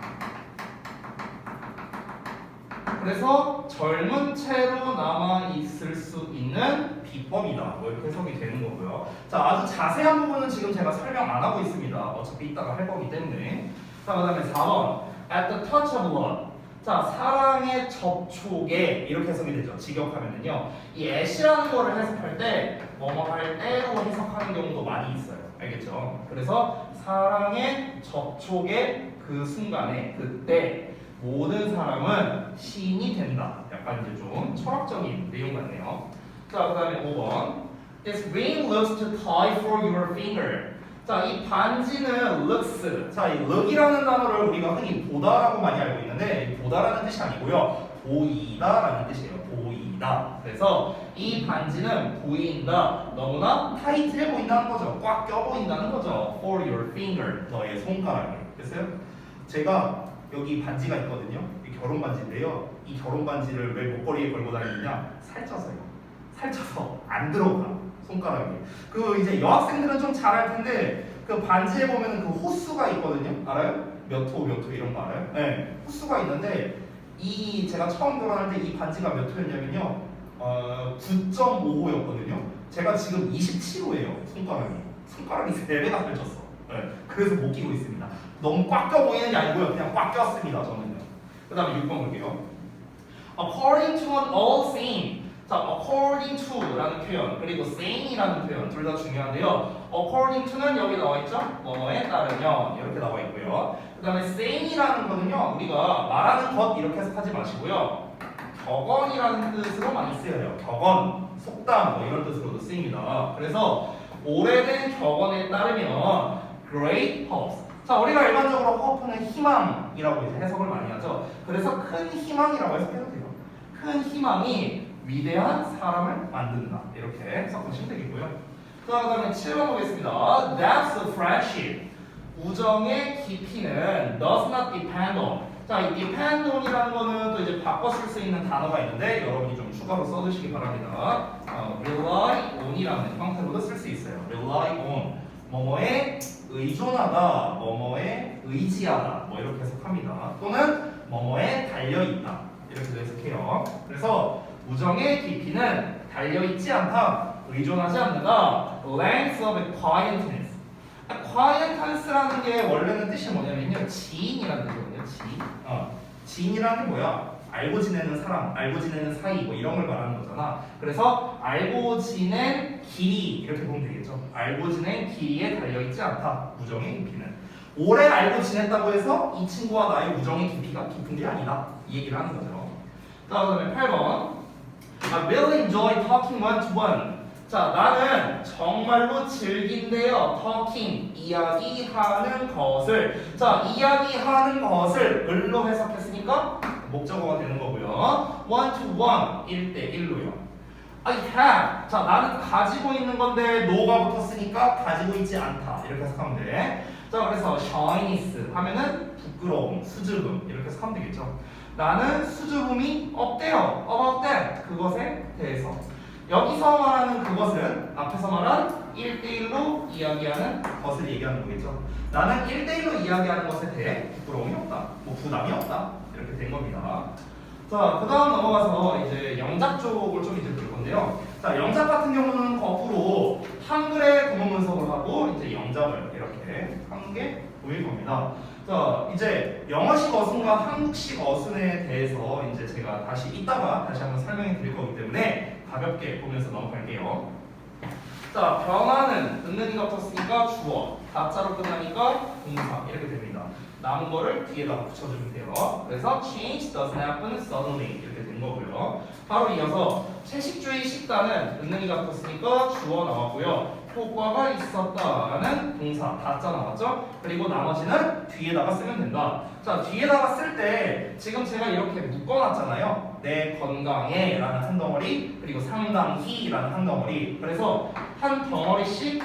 그래서 젊은 채로 남아있을 수 있는 비법이다 뭐 이렇게 해석이 되는 거고요. 자, 아주 자세한 부분은 지금 제가 설명 안 하고 있습니다. 어차피 이따가 할 거기 때문에. 자, 그 다음에 4번 At the touch of love. 자, 사랑의 접촉에 이렇게 해석이 되죠. 직역하면은요 이 at이라는 거를 해석할 때 뭐뭐 할 때로 해석하는 경우도 많이 있어요. 알겠죠? 그래서 사랑의 접촉의 그 순간에 그때 모든 사람은 시인이 된다. 약간 이제 좀 철학적인 내용 같네요. 자, 그 다음에 5번 This ring looks too tight for your finger. 자, 이 반지는 looks. 자, 이 look이라는 단어를 우리가 흔히 보다라고 많이 알고 있는데 보다라는 뜻이 아니고요 보이다라는 뜻이에요. 보이다. 그래서 이 반지는 보인다. 너무나 타이트해 보인다는 거죠. 꽉 껴 보인다는 거죠. For your finger. 너의 손가락에. 됐어요? 제가 여기 반지가 있거든요. 이 결혼 반지인데요. 이 결혼 반지를 왜 목걸이에 걸고 다니느냐? 살쪄서요. 살쪄서 안 들어가 손가락이. 그 이제 여학생들은 좀 잘 알 텐데 그 반지에 보면은 그 호수가 있거든요. 알아요? 몇 호 이런 거 알아요? 네. 호수가 있는데 이 제가 처음 결혼할 때 이 반지가 몇 호였냐면요. 9.5호였거든요. 제가 지금 27호예요. 손가락이 3배가 살쪘어. 네. 그래서 못 끼고 있습니다. 너무 꽉 껴 보이는 게 아니고요. 그냥 꽉 꼈습니다. 저는요. 그 다음에 6번 볼게요. According to an old saying. 자, according to라는 표현 그리고 saying이라는 표현 둘 다 중요한데요. according to는 여기 나와 있죠. 뭐뭐에 따르면 이렇게 나와 있고요. 그 다음에 saying이라는 거는요. 우리가 말하는 것 이렇게 해석하지 마시고요. 격언이라는 뜻으로 많이 쓰여요. 격언, 속담 뭐 이런 뜻으로도 쓰입니다. 그래서 오래된 격언에 따르면 great hopes. 자, 우리가 일반적으로 hope는 희망이라고 이제 해석을 많이 하죠. 그래서 큰 희망이라고 해석해도 돼요. 큰 희망이 위대한 사람을 만든다. 이렇게 해석하시면 되겠고요. 자, 그 다음에 7번 보겠습니다. Depth of friendship. 우정의 깊이는 does not depend on. 자, 이 depend on이라는 거는 또 이제 바꿔 쓸 수 있는 단어가 있는데 여러분이 좀 추가로 써주시기 바랍니다. rely on이라는 형태로도 쓸 수 있어요. rely on. 뭐뭐에 의존하다, 뭐뭐에 의지하다, 뭐 이렇게 해석합니다. 또는 뭐뭐에 달려있다. 이렇게도 해석해요. 그래서 우정의 깊이는 달려있지 않다, 의존하지 않는다. length of acquaintance. acquaintance라는 게 원래는 뜻이 뭐냐면요, 지인이라는 뜻이거든요. 지인이라는 게 뭐야? 알고 지내는 사람, 알고 지내는 사이, 뭐 이런 걸 말하는 거잖아. 그래서 알고 지낸 길이 이렇게 보면 되겠죠. 알고 지낸 길이에 달려있지 않다, 우정의 깊이는. 오래 알고 지냈다고 해서 이 친구와 나의 우정의 깊이가 깊은 게 아니다, 이 얘기를 하는 거죠. 자, 그다음에 8번. I really enjoy talking one to one. 자, 나는 정말로 즐긴대요. talking, 이야기하는 것을. 자, 이야기하는 것을 을로 해석했으니까 목적어가 되는 거고요. one to one, 1대1로요. I have. 자, 나는 가지고 있는 건데 no가 붙었으니까 가지고 있지 않다, 이렇게 해석하면 돼. 자, 그래서 shyness 하면은 부끄러움, 수줍음, 이렇게 해석하면 되겠죠. 나는 수줍음이 없대요. about that, 그것에 대해서. 여기서 말하는 그것은 앞에서 말한 1대1로 이야기하는 것을 얘기하는 거겠죠. 나는 1대1로 이야기하는 것에 대해 부끄러움이 없다, 뭐 부담이 없다, 이렇게 된 겁니다. 자, 그 다음 넘어가서 이제 영작 쪽을 좀 이제 볼 건데요. 자, 영작 같은 경우는 거꾸로 한글의 구문 분석을 하고 이제 영작을 이렇게 하는 게 보일 겁니다. 자, 이제 영어식 어순과 한국식 어순에 대해서 이제 제가 이따가 다시 한번 설명해 드릴 거기 때문에 가볍게 보면서 넘어갈게요. 자, 변화는 은근히가 붙었으니까 주어, 가짜로 끝나니까 동사, 이렇게 됩니다. 남은 거를 뒤에다가 붙여주면 돼요. 그래서 change doesn't happen suddenly, 이렇게 된 거고요. 바로 이어서 채식주의 식단은 은근히가 붙었으니까 주어 나왔고요. 효과가 있었다라는 동사, 가짜 나왔죠? 그리고 나머지는 뒤에다가 쓰면 된다. 자, 뒤에다가 쓸 때 지금 제가 이렇게 묶어놨잖아요. 내 건강에 라는 한 덩어리, 그리고 상당히 라는 한 덩어리. 그래서 한 덩어리씩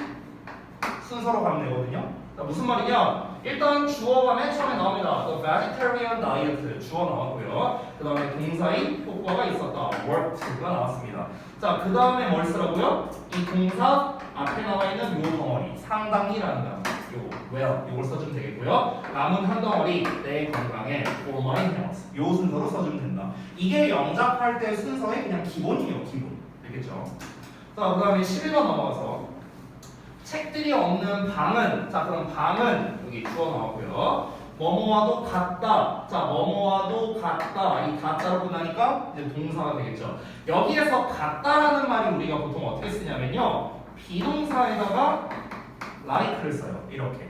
순서로 가면 되거든요. 자, 무슨 말이냐? 일단 주어가 맨 처음에 나옵니다. The vegetarian diet, 주어 나왔고요. 그 다음에 동사인 효과가 있었다, worked가 나왔습니다. 자, 그 다음에 뭘 쓰라고요? 이 동사 앞에 나와 있는 요 덩어리, 상당히라는 단어, 요걸 써주면 되겠고요. 남은 한 덩어리, 내 건강에 for my health, 요 순서로 써주면 된다. 이게 영작할 때 순서의 그냥 기본이에요, 기본. 되겠죠? 자, 그 다음에 11번 넘어가서 책들이 없는 방은, 자, 그럼 방은 여기 주어 나왔고요. 뭐뭐와도 같다. 자, 뭐뭐와도 같다. 이 가짜로 끝나니까 이제 동사가 되겠죠. 여기에서 같다라는 말이 우리가 보통 어떻게 쓰냐면요, 비동사에다가 like를 써요. 이렇게.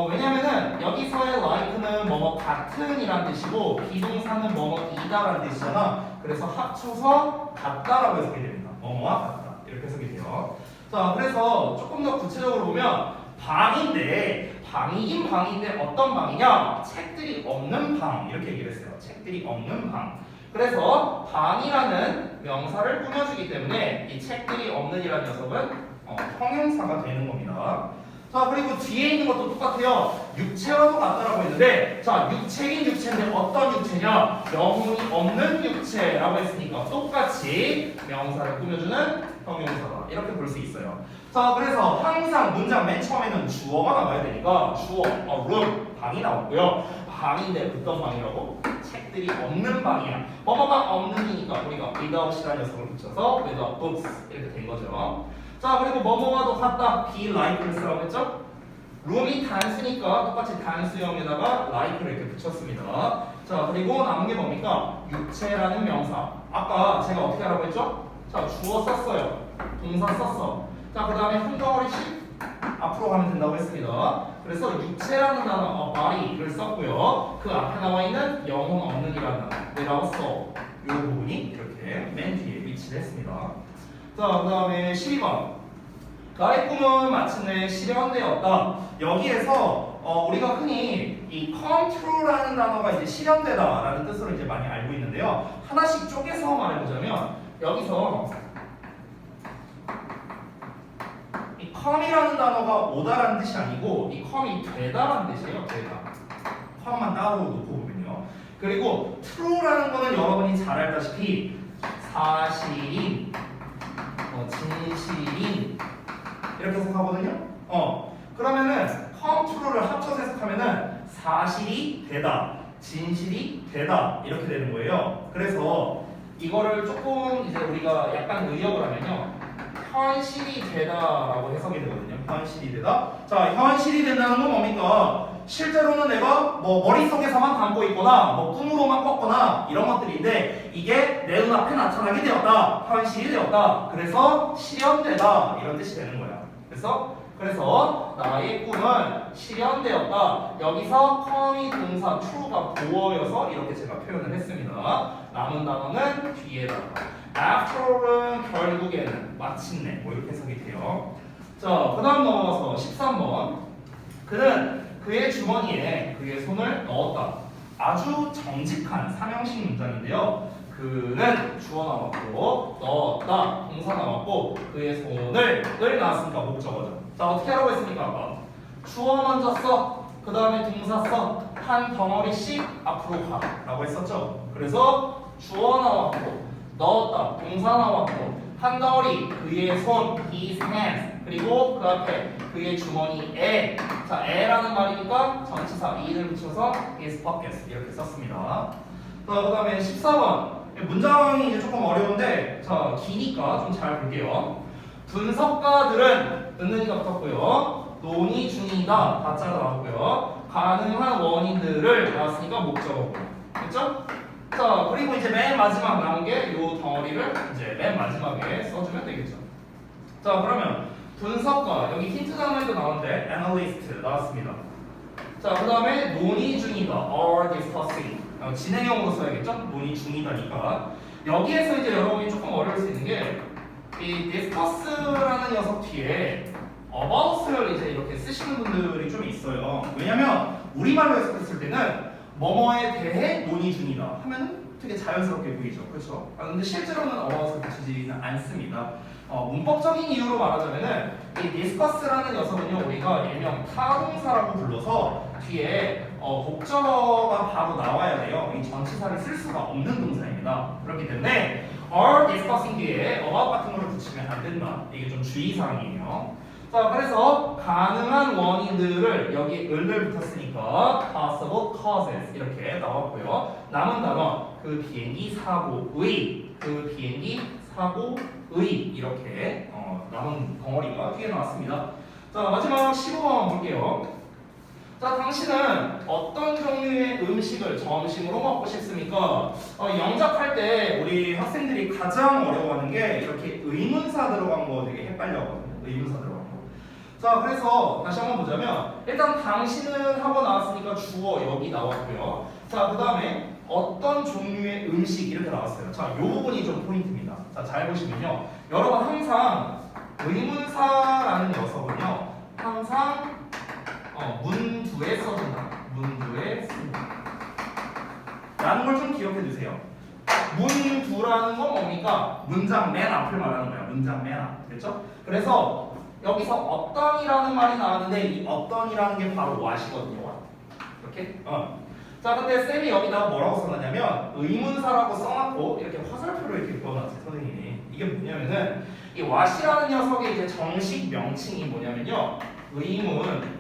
왜냐면은 여기서의 like는 뭐뭐 같은이란 뜻이고 비동사는 뭐뭐이다라는 뜻이잖아. 그래서 합쳐서 같다라고 해석이 됩니다. 뭐뭐와 같다, 이렇게 해석이 돼요. 자, 그래서 조금 더 구체적으로 보면 방인데, 방이긴 방인데 어떤 방이냐? 책들이 없는 방, 이렇게 얘기를 했어요. 책들이 없는 방. 그래서 방이라는 명사를 꾸며주기 때문에 이 책들이 없는이라는 녀석은 형용사가 되는 겁니다. 자, 그리고 뒤에 있는 것도 똑같아요. 육체와도 같다라고 했는데, 자, 육체인 육체인데 어떤 육체냐? 영혼이 없는 육체라고 했으니까 똑같이 명사를 꾸며주는 형용사다, 이렇게 볼 수 있어요. 자, 그래서 항상 문장 맨 처음에는 주어가 나와야 되니까 주어, room, 방이 나왔고요. 방인데 어떤 방이라고? 책들이 없는 방이야. 뭐뭐가 없는이니까 우리가 without이라는 녀석을 붙여서 without books, 이렇게 된 거죠. 자, 그리고 뭐뭐와도 같다, be like를 쓰라고 했죠? room이 단수니까 똑같이 단수형에다가 like를 이렇게 붙였습니다. 자, 그리고 남은 게 뭡니까? 육체라는 명사. 아까 제가 어떻게 하라고 했죠? 자, 주어 썼어요. 동사 썼어. 자, 그 다음에 한 덩어리씩 앞으로 가면 된다고 했습니다. 그래서 육체라는 단어, body를 썼고요. 그 앞에 나와 있는 영혼 없는이라는 단어, without soul, 이 부분이 이렇게 맨 뒤에 위치를 했습니다. 자, 그 다음에 12번. 나의 꿈은 마침내 실현되었다. 여기에서 우리가 흔히 이 come true라는 단어가 이제 실현되다라는 뜻으로 이제 많이 알고 있는데요. 하나씩 쪼개서 말해보자면 여기서 come이라는 단어가 오다라는 뜻이 아니고 이 come이 되다라는 뜻이에요. 되다. come만 따로 놓고 보면요. 그리고 true라는 거는 여러분이 잘 알다시피 사실인, 진실인 이렇게 해석하거든요. 그러면은 come true를 합쳐서 해석하면은 사실이 되다, 진실이 되다 이렇게 되는 거예요. 그래서 이거를 조금 이제 우리가 약간 의역을 하면요, 현실이 되다라고 해석이 되거든요. 현실이 되다. 자, 현실이 된다는 건 뭡니까? 실제로는 내가 뭐 머릿속에서만 담고 있거나 뭐 꿈으로만 꿨거나 이런 것들인데 이게 내 눈앞에 나타나게 되었다. 현실이 되었다. 그래서 실현되다 이런 뜻이 되는 거야. 그래서 나의 꿈은 실현되었다. 여기서 come이 동사 true가 보어여서 이렇게 제가 표현을 했습니다. 남은 단어는 뒤에다가. after all은 결국에는, 마침내 뭐 이렇게 해석이 돼요. 자, 그 다음 넘어가서 13번. 그는 그의 주머니에 그의 손을 넣었다. 아주 정직한 삼형식 문장인데요. 그는 주어 나왔고 넣었다 동사 나왔고 그의 손을 나왔으니까 목적어죠. 자, 어떻게 하라고 했습니까? 아까 주어 먼저 써, 그 다음에 동사 써, 한 덩어리씩 앞으로 가 라고 했었죠. 그래서 주어 나왔고 넣었다 동사 나왔고 한 덩어리 그의 손 his hands 그리고 그 앞에 그의 주머니에, 자, 에라는 말이니까 전치사 e를 붙여서 his pockets 이렇게 썼습니다. 그 다음에 14번 문장이 이제 조금 어려운데, 자, 기니까 좀 잘 볼게요. 분석가들은 은은이가 붙었고요. 논의 중이다 다짜가 나왔고요. 가능한 원인들을 나왔으니까 목적어고, 그렇죠? 자, 그리고 이제 맨 마지막 나온 게 요 덩어리를 이제 맨 마지막에 써주면 되겠죠. 자, 그러면 분석가, 여기 힌트 단어에도 나오는데 analyst 나왔습니다. 자, 그 다음에 논의 중이다 are discussing, 진행형으로 써야겠죠? 논의 중이다니까. 여기에서 이제 여러분이 조금 어려울 수 있는 게 이 discuss라는 녀석 뒤에 about을 이제 이렇게 쓰시는 분들이 좀 있어요. 왜냐면 우리말로 해석했을 때는 뭐뭐에 대해 논의 중이다 하면은 되게 자연스럽게 보이죠, 그렇죠? 근데 실제로는 about을 붙이지는 않습니다. 문법적인 이유로 말하자면은 이 discuss라는 녀석은요, 우리가 일명 타동사라고 불러서 뒤에 목적어가 바로 나와야 돼요. 이 전치사를 쓸 수가 없는 동사입니다. 그렇기 때문에 are discussing 뒤에 about 같은 거를 붙이면 안 된다. 이게 좀 주의사항이에요. 자, 그래서 가능한 원인들을 여기 을을 붙였으니까 possible causes 이렇게 나왔고요. 남은 단어 그 비행기 사고의, 그 비행기 사고의 이렇게 남은 덩어리가 뒤에 나왔습니다. 자, 마지막 15번 볼게요. 자, 당신은 어떤 종류의 음식을 점심으로 먹고 싶습니까? 영작할 때 우리 학생들이 가장 어려워하는 게 이렇게 의문사 들어간 거 되게 헷갈려하거든요. 의문사 들어간 거. 자, 그래서 다시 한번 보자면 일단 당신은 하고 나왔으니까 주어 여기 나왔고요. 자, 그 다음에 어떤 종류의 음식 이렇게 나왔어요. 자, 요 부분이 좀 포인트입니다. 자, 잘 보시면요. 여러분 항상 의문사라는 녀석은요, 항상 문두에 써준다. 문두에 쓴다. 라는 걸 좀 기억해 두세요. 문두라는 건 뭡니까? 문장 맨 앞을 말하는 거야. 문장 맨 앞. 됐죠? 그래서 여기서 어떤이라는 말이 나왔는데 이 어떤이라는 게 바로 what이거든요. what. 이렇게? 자, 근데 쌤이 여기다가 뭐라고 써놨냐면 의문사라고 써놨고 이렇게 화살표로 이렇게 그어놨어요, 선생님이. 이게 뭐냐면은 이 what이라는 녀석의 이제 정식 명칭이 뭐냐면요, 의문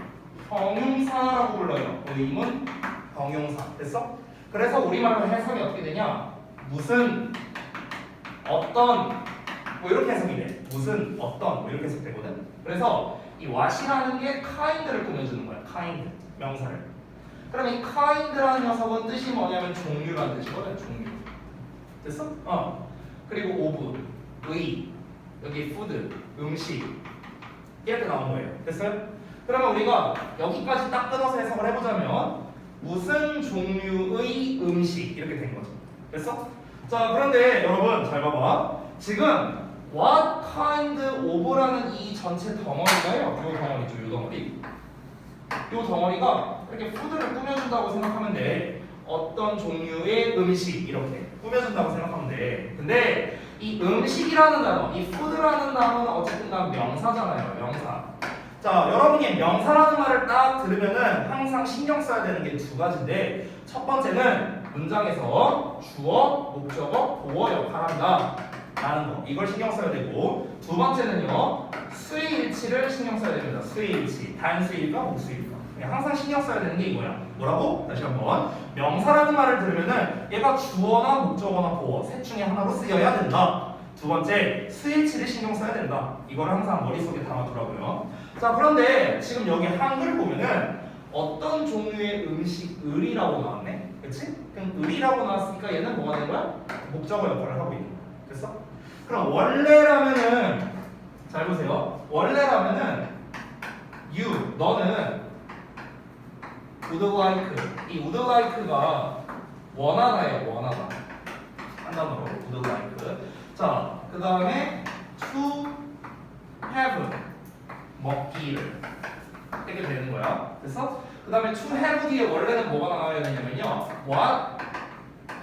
형용사라고 불러요. 의문 형용사. 됐어? 그래서 우리말로 해석이 어떻게 되냐? 무슨, 어떤, 뭐 이렇게 해석이 돼. 무슨, 어떤, 뭐 이렇게 해석되거든. 그래서 이 what이라는 게 kind를 꾸며주는 거야. kind, 명사를. 그럼 이 kind라는 녀석은 뜻이 뭐냐면 종류라는 뜻이거든. 종류. 됐어? 그리고 of, 의, 여기 food, 음식 이렇게 나온 거예요. 됐어요? 그러면 우리가 여기까지 딱 끊어서 해석을 해보자면 무슨 종류의 음식 이렇게 된 거죠. 됐어? 자, 그런데 여러분 잘 봐봐. 지금 what kind of라는 이 전체 덩어리가요. 요 덩어리죠. 요 덩어리. 요 덩어리가 이렇게 푸드를 꾸며준다고 생각하면 돼. 어떤 종류의 음식 이렇게 꾸며준다고 생각하면 돼. 근데 이 음식이라는 단어, 이 food라는 단어는 어쨌든 간 명사잖아요. 명사. 자, 여러분이 명사라는 말을 딱 들으면은 항상 신경 써야 되는 게 두 가지인데, 첫 번째는 문장에서 주어, 목적어, 보어 역할한다 라는 거, 이걸 신경 써야 되고, 두 번째는요, 수의일치를 신경 써야 됩니다. 수의일치, 단수일까 복수일까. 항상 신경 써야 되는 게 이거야. 뭐라고? 다시 한번. 명사라는 말을 들으면은 얘가 주어나 목적어나 보어 셋 중에 하나로 쓰여야 된다. 두 번째, 수일치를 신경 써야 된다. 이걸 항상 머릿속에 담아두라고요. 자, 그런데 지금 여기 한글 보면은 어떤 종류의 음식, 을이라고 나왔네? 그치? 그럼 을이라고 나왔으니까 얘는 뭐가 되는 거야? 목적어 역할을 하고 있는 거야. 됐어? 그럼 원래라면은, 잘 보세요. 원래라면은 you, 너는 would like, 이 would like가 원하다예요. 원하다. 한 단어로 would like. 자, 그 다음에 to have, 먹기를 이렇게 되는 거야. 그래서 그 다음에 to have 뒤에 원래는 뭐가 나와야 되냐면요, what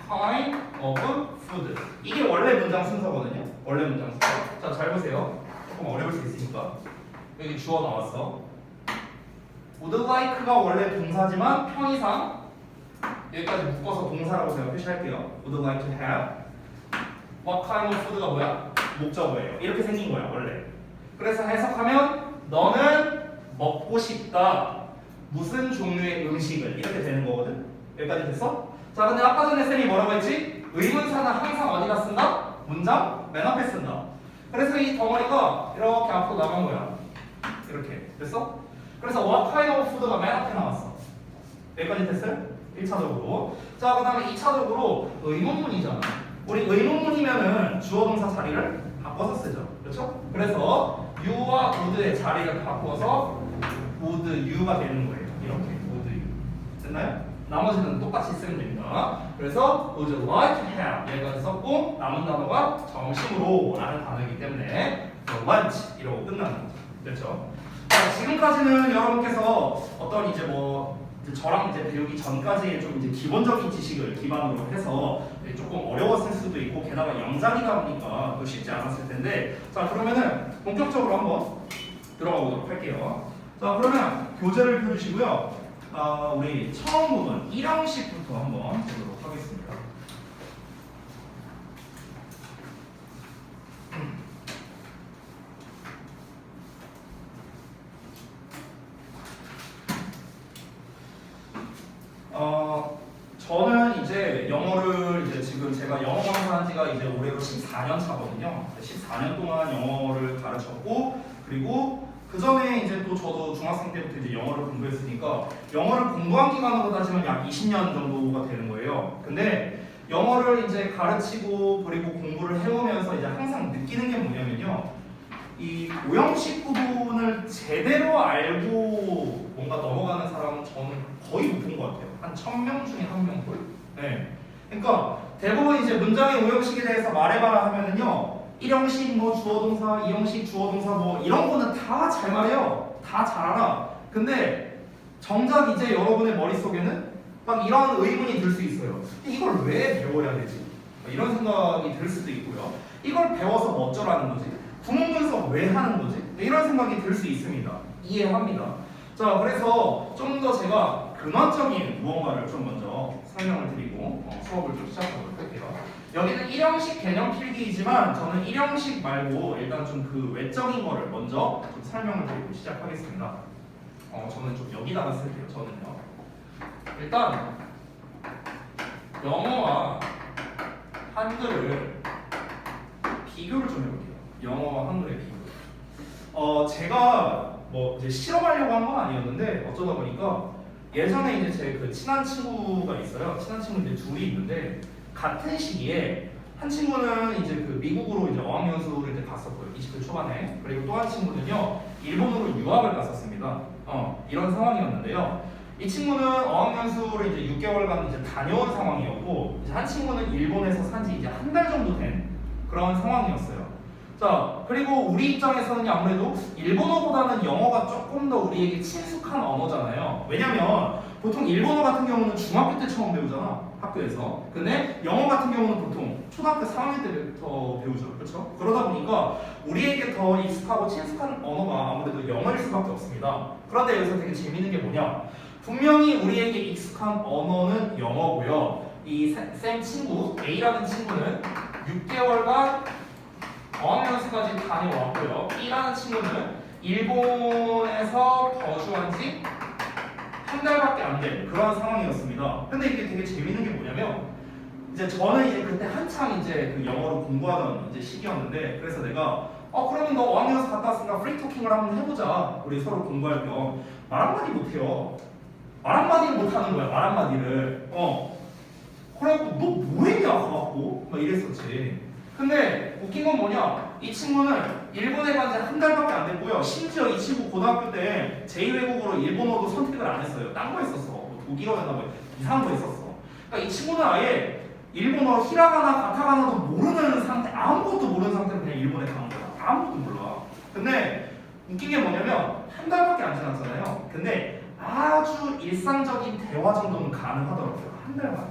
kind of food, 이게 원래 문장 순서거든요. 원래 문장 순서. 자, 잘 보세요. 조금 어려울 수 있으니까 여기 주어 나왔어. would like가 원래 동사지만 편의상 여기까지 묶어서 동사라고 제가 표시할게요. would like to have. what kind of food가 뭐야? 목적어예요. 이렇게 생긴 거야 원래. 그래서 해석하면 너는 먹고 싶다 무슨 종류의 음식을, 이렇게 되는 거거든. 여기까지 됐어? 자, 근데 아까 전에 쌤이 뭐라고 했지? 의문사는 항상 어디다 쓴다? 문장 맨 앞에 쓴다. 그래서 이 덩어리가 이렇게 앞으로 나간 거야. 이렇게 됐어? 그래서 what kind of food가 맨 앞에 나왔어. 여기까지 됐어요? 1차적으로. 자, 그 다음에 2차적으로 의문문이잖아. 우리 의문문이면은 주어 동사 자리를 바꿔서 쓰죠. 그렇죠? 그래서 you와 would의 자리를 바꿔서 would you가 되는 거예요. 이렇게 would you. 됐나요? 나머지는 똑같이 쓰면 됩니다. 그래서 would you like to have 얘가 썼고, 남은 단어가 점심으로 라는 단어이기 때문에 lunch 이러고 끝나는 거죠. 그렇죠? 자, 지금까지는 여러분께서 어떤 이제 뭐 이제 저랑 이제 배우기 전까지의 좀 이제 기본적인 지식을 기반으로 해서 조금 어려웠을 수도 있고, 게다가 영작이다 보니까 또 쉽지 않았을 텐데, 자, 그러면은 본격적으로 한번 들어가 보도록 할게요. 자, 그러면 교재를 펴주시고요. 우리 처음 부분 1형식부터 한번 보도록 하겠습니다. 저는 이제 영어를 이제 지금 제가 영어 강사한 지가 이제 올해로 14년 차거든요. 14년 동안 영어를 가르쳤고, 그리고 그 전에 이제 또 저도 중학생 때부터 이제 영어를 공부했으니까 영어를 공부한 기간으로 따지면 약 20년 정도가 되는 거예요. 근데 영어를 이제 가르치고 그리고 공부를 해오면서 이제 항상 느끼는 게 뭐냐면요, 이 오형식 부분을 제대로 알고 뭔가 넘어가는 사람은 저는 거의 못 본 것 같아요. 한 1000명 중에 1명 꼴. 네. 그러니까 대부분 이제 문장의 오형식에 대해서 말해봐라 하면은요, 1형식 뭐 주어동사, 2형식 주어동사 뭐 이런 거는 다 잘 말해요. 다 잘 알아. 근데 정작 이제 여러분의 머릿속에는 막 이런 의문이 들 수 있어요. 이걸 왜 배워야 되지? 이런 생각이 들 수도 있고요. 이걸 배워서 뭐 어쩌라는 거지? 구문 분석 왜 하는 거지? 이런 생각이 들 수 있습니다. 이해합니다. 자, 그래서 좀 더 제가 근원적인 무언가를 좀 먼저 설명을 드리고 수업을 좀 시작하도록 할게요. 여기는 1형식 개념 필기이지만 저는 1형식 말고 일단 좀 그 외적인 거를 먼저 좀 설명을 드리고 시작하겠습니다. 저는 좀 여기다가 쓸게요. 저는요. 일단 영어와 한글을 비교를 좀 해볼게요. 영어와 한글의 비교. 제가 뭐 이제 실험하려고 한 건 아니었는데 어쩌다 보니까 예전에 이제 제 그 친한 친구가 있어요. 친한 친구인데 둘이 있는데 같은 시기에 한 친구는 이제 그 미국으로 이제 어학연수를 이제 갔었고요. 20대 초반에. 그리고 또 한 친구는요, 일본으로 유학을 갔었습니다. 이런 상황이었는데요. 이 친구는 어학연수를 이제 6개월간 이제 다녀온 상황이었고, 이제 한 친구는 일본에서 산지 이제 한 달 정도 된 그런 상황이었어요. 자, 그리고 우리 입장에서는 아무래도 일본어보다는 영어가 조금 더 우리에게 친숙한 언어잖아요. 왜냐면 보통 일본어 같은 경우는 중학교 때 처음 배우잖아, 학교에서. 근데 영어 같은 경우는 보통 초등학교 4학년 때부터 배우죠, 그렇죠? 그러다 보니까 우리에게 더 익숙하고 친숙한 언어가 아무래도 영어일 수밖에 없습니다. 그런데 여기서 되게 재밌는 게 뭐냐? 분명히 우리에게 익숙한 언어는 영어고요. 이 쌤 친구 A라는 친구는 6개월간 어학연수까지 다녀왔고요. B라는 친구는 일본에서 거주한 지 한 달밖에 안 된 그런 상황이었습니다. 근데 이게 되게 재밌는 게 뭐냐면 이제 저는 이제 그때 한창 이제 그 영어를 공부하던 이제 시기였는데 그래서 내가 그러면 너 어학연수 갔다 왔으니까 프리토킹을 한번 해보자. 우리 서로 공부할 겸 말 한마디 못해요. 말 한마디를 못하는 거야. 말 한마디를. 그래갖고 너 뭐했냐 가갖고 막 이랬었지. 근데 웃긴 건 뭐냐? 이 친구는 일본에 간 지 한 달밖에 안 됐고요. 심지어 이 친구 고등학교 때 제2외국어로 일본어도 선택을 안 했어요. 딴 거 했었어. 뭐 독일어였나 뭐 이상한 거 했었어. 그러니까 이 친구는 아예 일본어 히라가나 가타가나도 모르는 상태, 아무것도 모르는 상태로 그냥 일본에 간 거야. 아무것도 몰라. 근데 웃긴 게 뭐냐면 한 달밖에 안 지났잖아요. 근데 아주 일상적인 대화 정도는 가능하더라고요. 한 달만.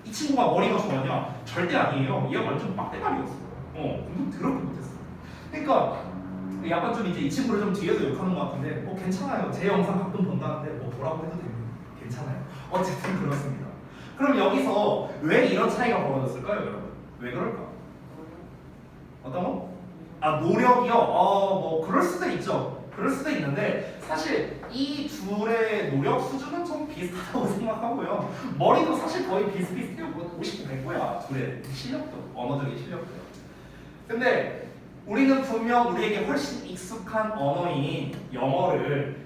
이 친구가 머리가 좋았냐? 절대 아니에요. 얘가 완전 막대가리였어. 공부 더럽게 못했어. 그러니까 약간 좀 이제 이 친구를 좀 뒤에서 욕하는 것 같은데 뭐 괜찮아요. 제 영상 가끔 본다는데 뭐 뭐라고 해도 됩니다. 괜찮아요. 어쨌든 그렇습니다. 그럼 여기서 왜 이런 차이가 벌어졌을까요, 여러분? 왜 그럴까? 어떤 거? 노력이요? 뭐 그럴 수도 있죠. 그럴 수도 있는데 사실 이 둘의 노력 수준은 좀 비슷하다고 생각하고요. 머리도 사실 거의 비슷비슷해요. 50, 100고야. 둘의 실력도, 언어적인 실력도. 근데 우리는 분명 우리에게 훨씬 익숙한 언어인 영어를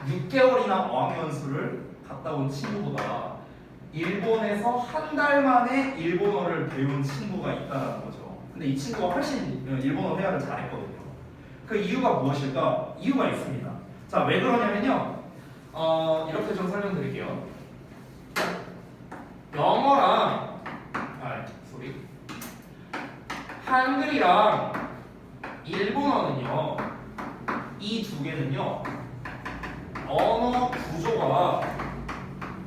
6개월이나 어학연수를 갔다 온 친구보다 일본에서 한 달 만에 일본어를 배운 친구가 있다는 거죠. 근데 이 친구가 훨씬 일본어 회화를 잘했거든요. 그 이유가 무엇일까? 이유가 있습니다. 자, 왜 그러냐면요. 이렇게 좀 설명드릴게요. 영어랑 한글이랑 일본어는요. 이 두 개는요. 언어 구조가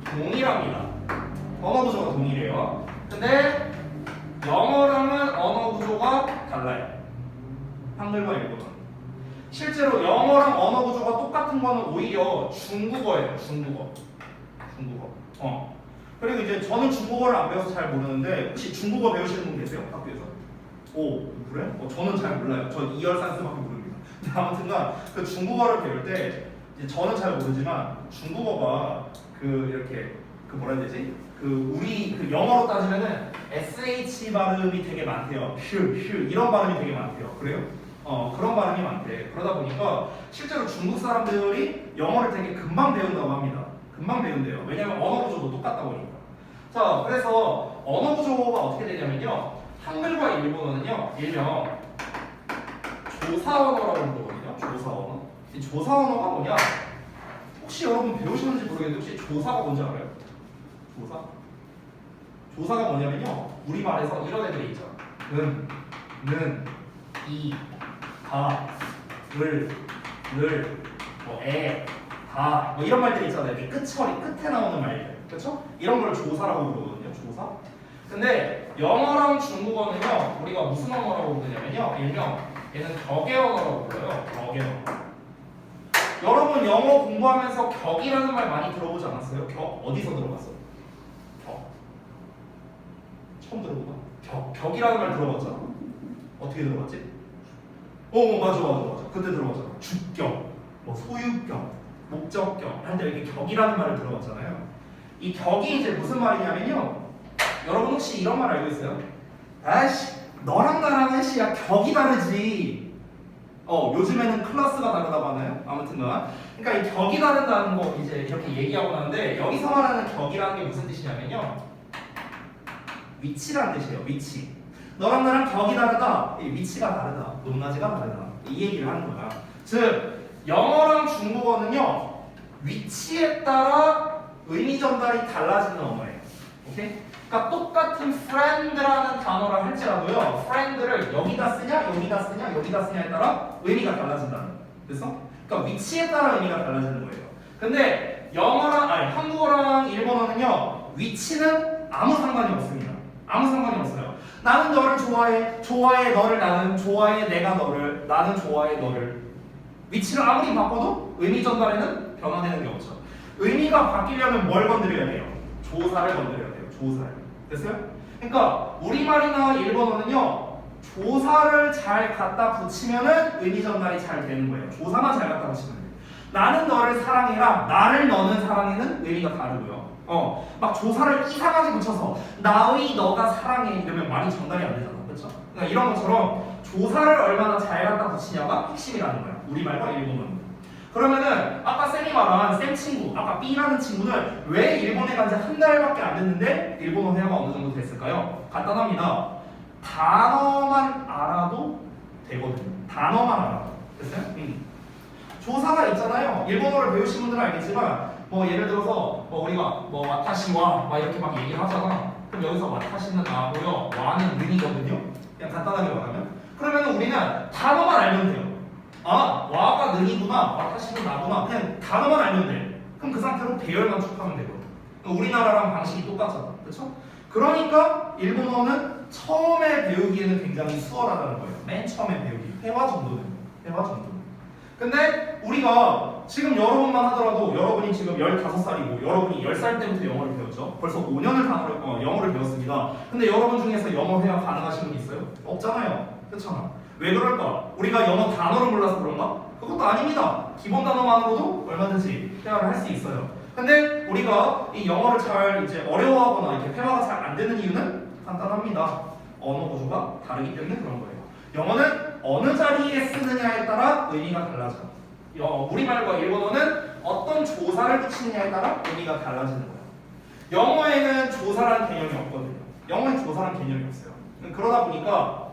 동일합니다. 언어 구조가 동일해요. 근데 영어랑은 언어 구조가 달라요. 한글과 일본어. 실제로 영어랑 언어 구조가 똑같은 거는 오히려 중국어예요. 중국어. 그리고 이제 저는 중국어를 안 배워서 잘 모르는데 혹시 중국어 배우시는 분 계세요? 학교에서? 오, 그래? 저는 잘 몰라요. 저 이열산스밖에 모릅니다. 근데 아무튼간 그 중국어를 배울 때 이제 저는 잘 모르지만 중국어가 이렇게 뭐라 해야 되지? 우리 영어로 따지면은 sh 발음이 되게 많대요. 휴 이런 발음이 되게 많대요. 그래요? 그런 발음이 많대. 그러다 보니까 실제로 중국 사람들이 영어를 되게 금방 배운다고 합니다. 금방 배운대요. 왜냐면 언어 구조도 똑같다 보니까. 자, 그래서 언어 구조가 어떻게 되냐면요. 한글과 일본어는요. 일명 조사 언어라고 부르거든요. 조사 언어. 이 조사 언어가 뭐냐? 혹시 여러분 배우셨는지 모르겠는데 혹시 조사가 뭔지 알아요? 조사가 뭐냐면요. 우리말에서 이런 애들이 있죠. 는, 이, 가, 뭐 다, 뭐 이런 말들이 있잖아요. 이렇게 끝에 나오는 말들. 그렇죠? 이런 걸 조사라고 부르거든요. 조사. 근데 영어랑 중국어는요. 우리가 무슨 언어라고 부르냐면요. 일명 얘는 격의 언어라고 불러요. 격의 언어. 여러분 영어 공부하면서 격이라는 말 많이 들어보지 않았어요? 격 어디서 들어봤어? 격 처음 들어보나? 격이라는 말 들어봤잖아. 어떻게 들어봤지? 맞아. 그때 들어봤잖아. 주격, 뭐 소유격, 목적격 할 때 이렇게 격이라는 말을 들어봤잖아요. 이 격이 이제 무슨 말이냐면요. 여러분 혹시 이런 말 알고 있어요? 아씨, 너랑 나랑은 씨야 격이 다르지. 요즘에는 클래스가 다르다고 하나요? 아무튼간 그러니까 이 격이 다르다는 거 이제 이렇게 얘기하고 나는데 여기서 말하는 격이라는 게 무슨 뜻이냐면요. 위치라는 뜻이에요. 위치. 너랑 나랑 격이 다르다. 이 위치가 다르다. 높낮이가 다르다. 이 얘기를 하는 거야. 즉 영어랑 중국어는요. 위치에 따라 의미 전달이 달라지는 언어예요. 오케이? 그러니까 똑같은 friend라는 단어를 할지라도요. friend를 여기다 쓰냐, 여기다 쓰냐에 따라 의미가 달라진다는 거예요. 됐어? 그러니까 위치에 따라 의미가 달라지는 거예요. 근데 한국어랑 이거는요 위치는 아무 상관이 없습니다. 아무 상관이 없어요. 나는 너를 좋아해. 좋아해 너를 나는. 좋아해 내가 너를. 나는 좋아해 너를. 위치를 아무리 바꿔도 의미 전달에는 변화되는 게 없죠. 의미가 바뀌려면 뭘 건드려야 돼요? 조사를 건드려야 돼요. 조사를. 됐어요? 그러니까 우리말이나 일본어는요 조사를 잘 갖다 붙이면은 의미 전달이 잘 되는 거예요. 조사만 잘 갖다 붙이면 돼요. 나는 너를 사랑해랑 나를 너는 사랑해는 의미가 다르고요. 막 조사를 이상하게 붙여서 나의 너가 사랑해 이러면 말이 전달이 안 되잖아. 그렇죠? 그러니까 이런 것처럼 조사를 얼마나 잘 갖다 붙이냐가 핵심이라는 거야. 우리말과 일본어는. 그러면은 아까 쌤이 말한 쌤 친구, 아까 B라는 친구는 왜 일본에 간 지 한 달밖에 안 됐는데 일본어 회화가 어느 정도 됐을까요? 간단합니다. 단어만 알아도 되거든요. 단어만 알아도. 됐어요? 조사가 있잖아요. 일본어를 배우신 분들은 알겠지만 뭐 예를 들어서 우리가 와타시와 막 이렇게 막 얘기를 하잖아. 그럼 여기서 와타시는 나고요. 와는 는이거든요. 그냥 간단하게 말하면. 그러면 우리는 단어만 알면 돼요. 아, 와가 는이구나. 와타시는 나구나. 그냥 단어만 알면 돼. 그럼 그 상태로 배열만 축하면 되거든. 우리나라랑 방식이 똑같잖아. 그렇죠? 그러니까 일본어는 처음에 배우기에는 굉장히 수월하다는 거예요. 맨 처음에 배우기. 회화 정도는. 회화 정도. 근데 우리가 지금 여러분만 하더라도 여러분이 지금 15살이고 여러분이 10살 때부터 영어를 배웠죠. 벌써 5년을 영어를 배웠습니다. 근데 여러분 중에서 영어 회화 가능하신 분 있어요? 없잖아요. 그렇잖아. 왜 그럴까? 우리가 영어 단어를 몰라서 그런가? 그것도 아닙니다. 기본 단어만으로도 얼마든지 회화를 할 수 있어요. 근데 우리가 이 영어를 잘 이제 어려워하거나 이렇게 회화가 잘 안 되는 이유는 간단합니다. 언어 구조가 다르기 때문에 그런 거예요. 영어는 어느 자리에 쓰느냐에 따라 의미가 달라져. 우리말과 일본어는 어떤 조사를 붙이느냐에 따라 의미가 달라지는 거예요. 영어에는 조사라는 개념이 없거든요. 영어에 조사라는 개념이 없어요. 그러다 보니까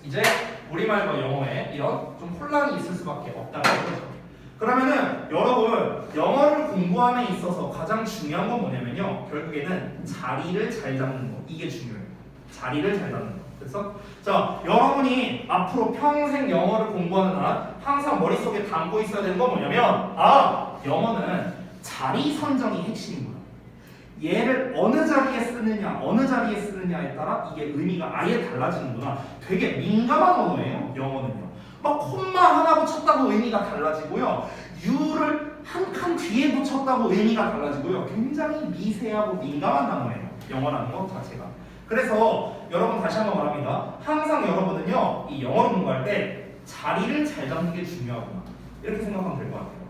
이제 우리말과 영어에 이런 좀 혼란이 있을 수밖에 없다는 거죠. 그러면은 여러분 영어를 공부함에 있어서 가장 중요한 건 뭐냐면요. 결국에는 자리를 잘 잡는 거. 이게 중요해요. 자리를 잘 잡는 거. 그래서 자 여러분이 앞으로 평생 영어를 공부하는 한 항상 머릿속에 담고 있어야 되는 건 뭐냐면 영어는 자리 선정이 핵심이구나. 얘를 어느 자리에 쓰느냐에 따라 이게 의미가 아예 달라지는구나. 되게 민감한 언어예요. 영어는요. 막 콤마 하나 붙였다고 의미가 달라지고요. U를 한 칸 뒤에 붙였다고 의미가 달라지고요. 굉장히 미세하고 민감한 단어예요. 영어라는 것 자체가. 그래서 여러분 다시 한번 말합니다. 항상 여러분은요 이 영어를 공부할 때 자리를 잘 잡는 게 중요하구나 이렇게 생각하면 될 것 같아요.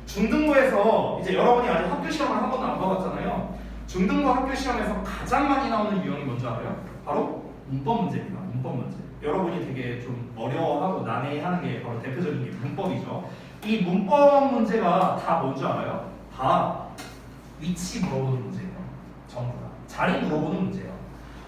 중등부에서 이제 여러분이 아직 학교 시험을 한 번도 안 봐봤잖아요. 중등부 학교 시험에서 가장 많이 나오는 유형이 뭔지 알아요? 바로 문법 문제입니다. 문법 문제. 여러분이 되게 좀 어려워하고 난해하는 게 바로 대표적인 게 문법이죠. 이 문법 문제가 다 뭔지 알아요? 다 위치 물어보는 문제예요. 전부 다. 자리 물어보는 문제예요.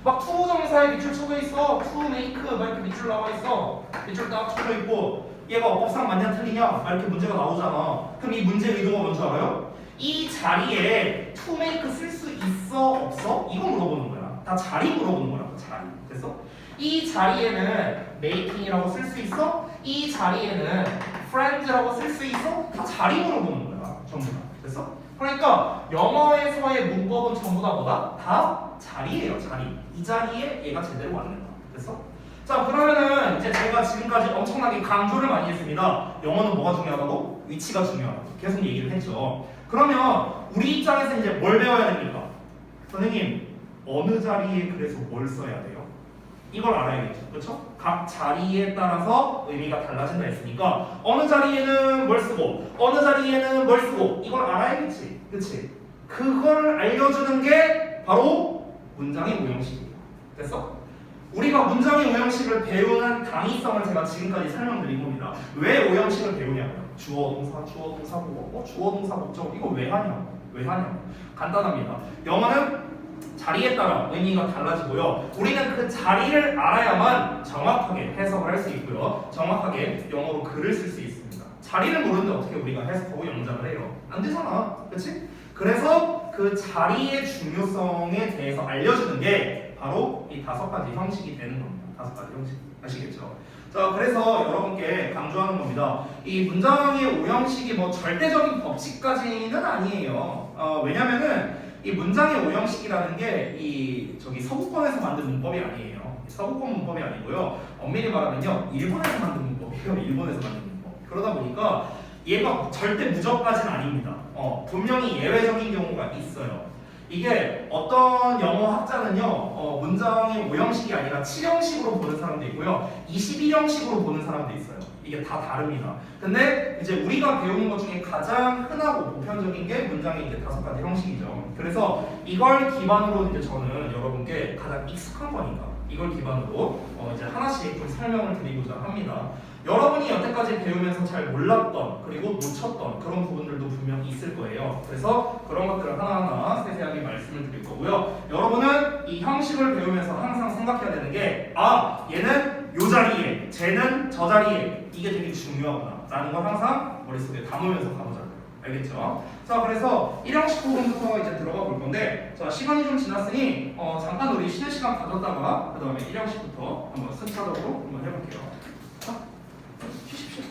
막 to 정사에 밑줄 쳐져 있어. to make 막 이렇게 밑줄 나와 있어. 밑줄 딱 쳐져 있고 얘가 어법상 맞냐 틀리냐 막 이렇게 문제가 나오잖아. 그럼 이 문제 의도가 뭔지 알아요? 이 자리에 to make 쓸 수 있어 없어? 이거 물어보는 거야. 다 자리 물어보는 거야. 자리. 됐어? 이 자리에는 making이라고 쓸 수 있어? 이 자리에는 friend라고 쓸 수 있어? 다 자리 물어보는 거야. 전부 다. 됐어? 그러니까 영어에서의 문법은 전부 다 뭐다? 다 자리예요. 자리. 이 자리에 얘가 제대로 왔는다. 됐어? 자 그러면은 이제 제가 지금까지 엄청나게 강조를 많이 했습니다. 영어는 뭐가 중요하다고? 위치가 중요하다고 계속 얘기를 했죠. 그러면 우리 입장에서 이제 뭘 배워야 됩니까? 선생님 어느 자리에 그래서 뭘 써야 돼요? 이걸 알아야겠죠. 그렇죠? 각 자리에 따라서 의미가 달라진다 했으니까 어느 자리에는 뭘 쓰고 어느 자리에는 뭘 쓰고 이걸 알아야겠지. 그렇지? 그걸 알려주는 게 바로 문장의 오형식이에요. 됐어? 우리가 문장의 오형식을 배우는 당위성을 제가 지금까지 설명드린 겁니다. 왜 오형식을 배우냐고요? 주어, 동사, 보고, 주어, 동사, 목적 이거 왜 하냐고. 왜 하냐고. 간단합니다. 영어는 자리에 따라 의미가 달라지고요. 우리는 그 자리를 알아야만 정확하게 해석을 할 수 있고요. 정확하게 영어로 글을 쓸 수 있습니다. 자리를 모르는데 어떻게 우리가 해석하고 영작을 해요? 안 되잖아. 그렇지? 그래서 그 자리의 중요성에 대해서 알려주는 게 바로 이 5가지 형식이 되는 겁니다. 5가지 형식. 아시겠죠? 자, 그래서 여러분께 강조하는 겁니다. 이 문장의 오형식이 뭐 절대적인 법칙까지는 아니에요. 왜냐면은 이 문장의 오형식이라는 게 이 저기 서구권에서 만든 문법이 아니에요. 서구권 문법이 아니고요. 엄밀히 말하면요, 일본에서 만든 문법이에요. 일본에서 만든 문법. 그러다 보니까 얘가 절대 무적까지는 아닙니다. 분명히 예외적인 경우가 있어요. 이게 어떤 영어 학자는요, 문장의 5형식이 아니라 7형식으로 보는 사람도 있고요, 21형식으로 보는 사람도 있어요. 이게 다 다릅니다. 근데 이제 우리가 배우는 것 중에 가장 흔하고 보편적인 게 문장의 이제 5가지 형식이죠. 그래서 이걸 기반으로 이제 저는 여러분께 가장 익숙한 거니까 이걸 기반으로 이제 하나씩 좀 설명을 드리고자 합니다. 여러분이 여태까지 배우면서 잘 몰랐던 그리고 놓쳤던 그런 부분들도 분명히 있을 거예요. 그래서 그런 것들을 하나하나 세세하게 말씀을 드릴 거고요. 여러분은 이 형식을 배우면서 항상 생각해야 되는 게 얘는 요 자리에, 쟤는 저 자리에, 이게 되게 중요하구나 라는 걸 항상 머릿속에 담으면서 가보자고요. 알겠죠? 자, 그래서 1형식 부분부터 이제 들어가 볼 건데, 자, 시간이 좀 지났으니 잠깐 우리 쉬는 시간 가졌다가 그 다음에 1형식부터 한번 순차적으로 한번 해볼게요. 자, 쉬십시오.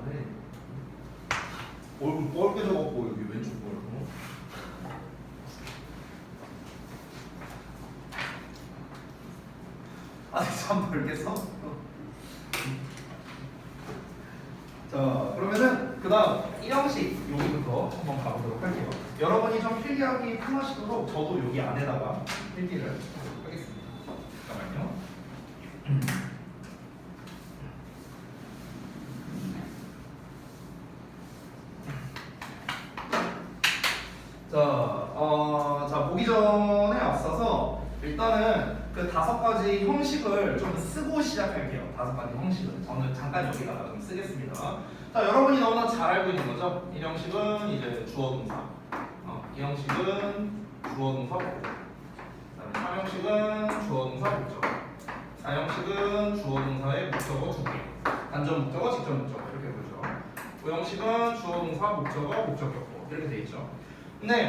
돼. 얼굴 뻘개져갖고 여기 왼쪽 뻘. 아니 참 모르겠어. 자 그러면은 그다음 1형식 여기부터 한번 가보도록 할게요. 여러분이 좀 필기하기 편하시도록 저도 여기 안에다가 필기를 하도록 하겠습니다. 잠깐만요. 자 보기 전에 앞서서 일단은 그 5가지 형식을 좀 쓰고 시작할게요. 5가지 형식을 저는 잠깐 여기다가 좀 쓰겠습니다. 자 여러분이 너무나 잘 알고 있는 거죠. 1형식은 이제 주어 동사, 2형식은 주어 동사 복수, 3형식은 주어 동사 목적어, 4형식은 주어 동사의 목적어 2개, 간접 목적어, 직접 목적어 이렇게 보죠. 5형식은 주어 동사 목적어 목적 격보 이렇게 돼 있죠. 근데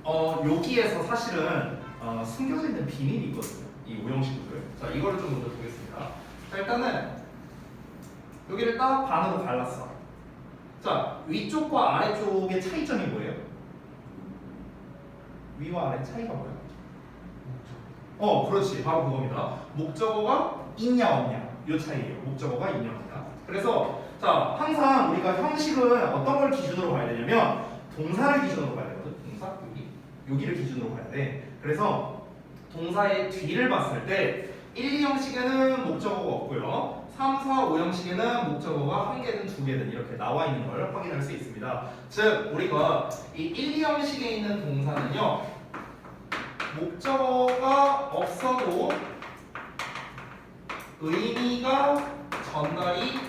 여기에서 사실은 숨겨져 있는 비밀이 있거든요. 이 5형식들. 자 이거를 좀 먼저 보겠습니다. 자 일단은 여기를 딱 반으로 갈랐어. 자 위쪽과 아래쪽의 차이점이 뭐예요? 위와 아래 차이가 뭐예요? 그렇지. 바로 그겁니다. 목적어가 있냐 없냐 이 차이예요. 목적어가 있냐 없냐. 그래서 자 항상 우리가 형식은 어떤 걸 기준으로 봐야 되냐면 동사를 기준으로 봐야 되거든. 동사 여기를 기준으로 봐야 돼. 그래서 동사의 뒤를 봤을 때 1, 2형식에는 목적어가 없고요. 3, 4, 5형식에는 목적어가 1개든 2개든 이렇게 나와 있는 걸 확인할 수 있습니다. 즉 우리가 이 1, 2형식에 있는 동사는요. 목적어가 없어도 의미가 전달이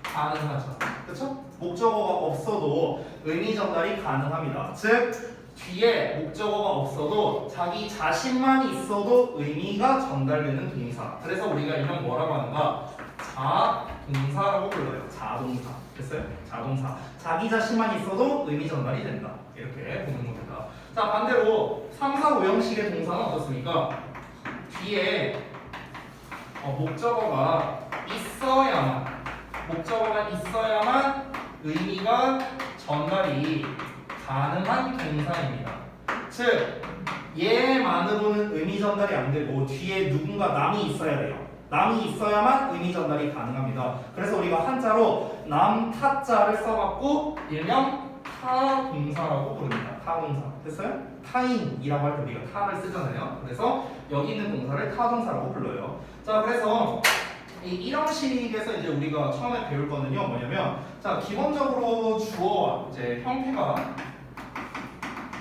가능하죠. 그렇죠? 목적어가 없어도 의미 전달이 가능합니다. 즉 뒤에 목적어가 없어도 자기 자신만 있어도 의미가 전달되는 동사. 그래서 우리가 이런 뭐라고 하는가? 자동사라고 불러요. 자동사. 됐어요? 자동사. 자기 자신만 있어도 의미 전달이 된다. 이렇게 보는 겁니다. 자 반대로 3, 4, 5형식의 동사는 어떻습니까? 뒤에 목적어가 있어야만 의미가 전달이 가능한 동사입니다. 즉 얘만으로는 의미 전달이 안 되고 뒤에 누군가 남이 있어야 돼요. 남이 있어야만 의미 전달이 가능합니다. 그래서 우리가 한자로 남 타자를 써갖고 일명 타동사라고 부릅니다. 타동사. 됐어요? 타인이라고 할 때 우리가 타를 쓰잖아요. 그래서 여기 있는 동사를 타동사라고 불러요. 자 그래서 이 1형식에서 이제 우리가 처음에 배울 거는요 뭐냐면 자 기본적으로 주어와 이제 형태가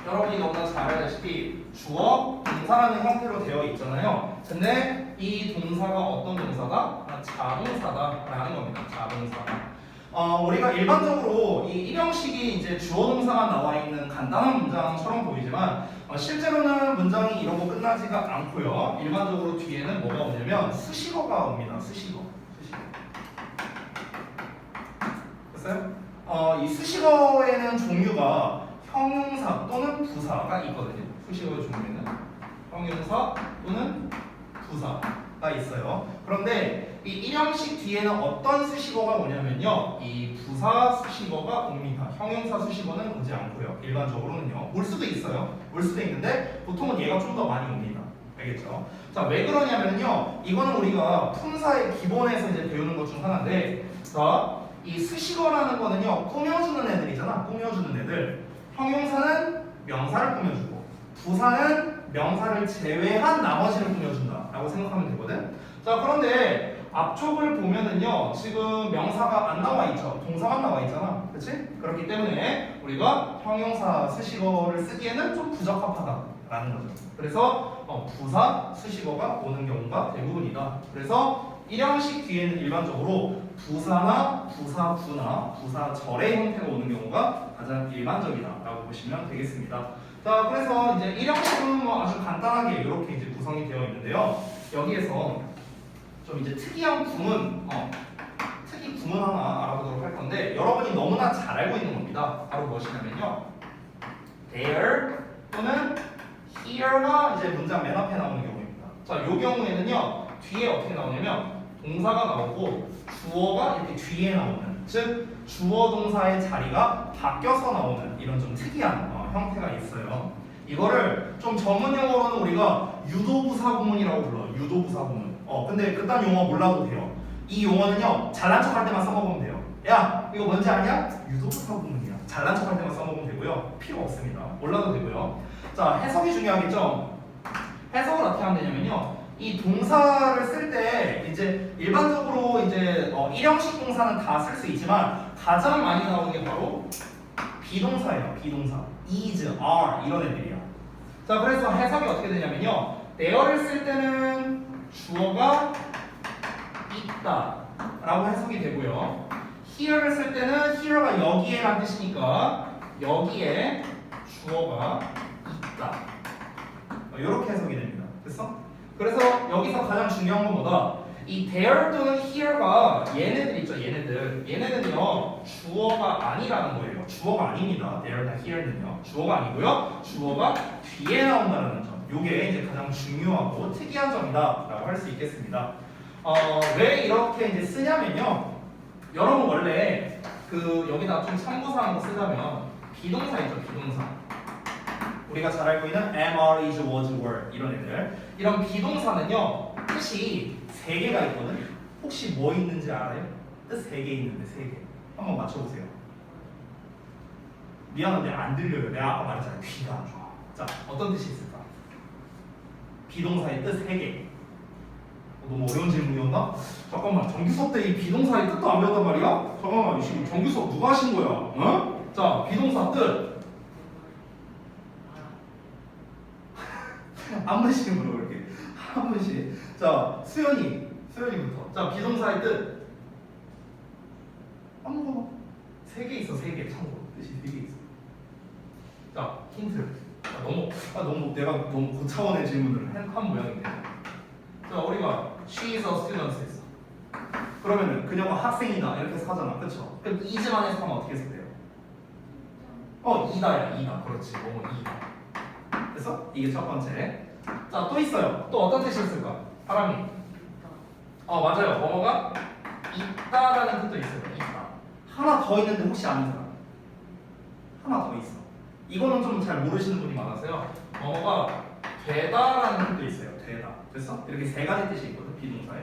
여러분이 너무나 잘 알다시피 주어, 동사라는 형태로 되어 있잖아요. 근데 이 동사가 어떤 동사다? 자동사다라는 겁니다. 자동사. 우리가 일반적으로 이 1형식이 이제 주어 동사가 나와 있는 간단한 문장처럼 보이지만 실제로는 문장이 이러고 끝나지가 않고요. 일반적으로 뒤에는 뭐가 오냐면 수식어가 옵니다. 수식어. 됐어요? 이 수식어에는 종류가 형용사 또는 부사가 있거든요. 수식어의 종류에는 형용사 또는 부사가 있어요. 그런데 이 1형식 뒤에는 어떤 수식어가 오냐면요. 이 부사 수식어가 옵니다. 형용사 수식어는 오지 않고요. 일반적으로는요. 올 수도 있어요. 올 수도 있는데 보통은 얘가 좀 더 많이 옵니다. 알겠죠? 자, 왜 그러냐면요. 이거는 우리가 품사의 기본에서 이제 배우는 것 중 하나인데 자, 이 수식어라는 거는요. 꾸며주는 애들이잖아. 꾸며주는 애들. 형용사는 명사를 꾸며주고 부사는 명사를 제외한 나머지를 꾸며준다 라고 생각하면 되거든. 자 그런데 앞쪽을 보면은요 지금 명사가 안 나와 있죠. 동사만 나와 있잖아. 그치? 그렇기 때문에 우리가 형용사 수식어를 쓰기에는 좀 부적합하다라는 거죠. 그래서 부사 수식어가 오는 경우가 대부분이다. 그래서 1형식 뒤에는 일반적으로 부사나 부사구나 부사절의 형태가 오는 경우가 가장 일반적이다라고 보시면 되겠습니다. 자, 그래서 이제 1형식은 뭐 아주 간단하게 이렇게 이제 구성이 되어 있는데요. 여기에서 좀 이제 특이한 구문, 특이 구문 하나 알아보도록 할 건데 여러분이 너무나 잘 알고 있는 겁니다. 바로 무엇이냐면요. there 또는 here가 이제 문장 맨 앞에 나오는 경우입니다. 자, 이 경우에는요. 뒤에 어떻게 나오냐면 동사가 나오고 주어가 이렇게 뒤에 나오는, 즉 주어 동사의 자리가 바뀌어서 나오는 이런 좀 특이한 형태가 있어요. 이거를 좀 전문 용어로는 우리가 유도부사 구문이라고 불러요. 유도부사 구문. 근데 그딴 용어 몰라도 돼요. 이 용어는요, 잘난 척할 때만 써먹으면 돼요. 야, 이거 뭔지 아냐? 유도부사 구문이야. 잘난 척할 때만 써먹으면 되고요. 필요 없습니다. 몰라도 되고요. 자, 해석이 중요하겠죠? 해석을 어떻게 하면 되냐면요. 이 동사를 쓸 때 이제 일반적으로 이제 일형식 동사는 다 쓸 수 있지만 가장 많이 나오는 게 바로 비동사예요. 비동사. is, are 이런 애들이야. 자, 그래서 해석이 어떻게 되냐면요. there를 쓸 때는 주어가 있다 라고 해석이 되고요. here를 쓸 때는 here가 여기에란 뜻이니까 여기에 주어가 있다. 이렇게 해석이 됩니다. 됐어? 그래서 여기서 가장 중요한 건 뭐다? 이 there 또는 here가 얘네들 있죠. 얘네들은요 주어가 아니라는 거예요. 주어가 아닙니다. there나 here는요 주어가 아니고요. 주어가 뒤에 나온다는 점. 요게 이제 가장 중요하고 특이한 점이다라고 할 수 있겠습니다. 왜 이렇게 이제 쓰냐면요. 여러분 원래 그 여기다 좀 참고사항을 쓰자면 비동사 있죠. 비동사. 우리가 잘 알고 있는 am, are, is, was, were 이런 애들. 이런 비동사는요 뜻이 3개가 있거든. 혹시 뭐 있는지 알아요? 뜻 3개 있는데 3개. 한번 맞춰보세요. 미안한데 안 들려요. 내가 아까 말했잖아요. 귀가 안 좋아. 자, 어떤 뜻이 있을까? 비동사의 뜻 3개. 너무 어려운 질문이었나? 잠깐만, 정규 수업 때 이 비동사의 뜻도 안 배웠단 말이야? 잠깐만, 지금 정규 수업 누가 하신 거야? 어? 자, 비동사 뜻. 한 분씩 물어볼게. 한 분씩. 자, 수연이부터. 자, 비동사의 뜻. 아무거나. 3개 있어, 3개. 참고로. 뜻이 3개 있어. 자, 힌트. 너무 내가 너무 고차원의 질문을 한 모양인데. 자, 우리가 she is a student 했어. 그러면은 그녀가 학생이다 이렇게 해서 하잖아, 그렇죠? 그럼 is만 해서 하면 어떻게 해석돼요? 이다. 그렇지, 이다. 됐어? 이게 첫 번째. 자, 또 있어요. 또 어떤 뜻이 있을까? 사람이. 맞아요. 뭐뭐가 있다라는 뜻도 있어요. 있다. 하나 더 있는데 혹시 아는 사람? 하나 더 있어. 이거는 좀 잘 모르시는 분이 많아서요. 뭐뭐가 되다라는 뜻도 있어요. 되다. 됐어? 이렇게 3가지 뜻이 있거든. 비동사에.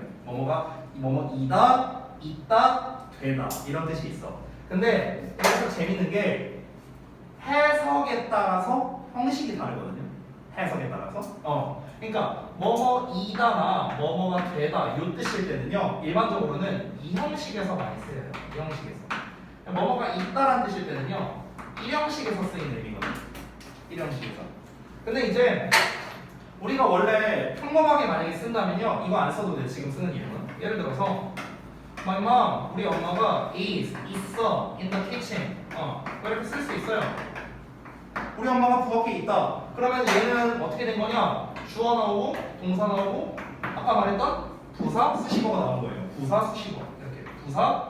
뭐뭐이다, 있다, 되다 이런 뜻이 있어. 근데 여기서 재밌는 게 해석에 따라서 형식이 다르거든요. 해석에 따라서. 그러니까 뭐뭐이다나 뭐뭐가 되다 이 뜻일 때는요. 일반적으로는 이 형식에서 많이 쓰여요. 이 형식에서. 뭐뭐가 있다라는 뜻일 때는요. 이 형식에서 쓰이는 의미거든요. 이 형식에서. 근데 이제 우리가 원래 평범하게 만약에 쓴다면요. 이거 안 써도 돼. 지금 쓰는 이름은. 예를 들어서 My mom, 우리 엄마가 있어 in the kitchen. 이렇게 쓸 수 있어요. 우리 엄마가 부엌에 있다. 그러면 얘는 어떻게 된 거냐? 주어 나오고 동사 나오고 아까 말했던 부사 수식어가 나온 거예요. 부사 수식어 이렇게 부사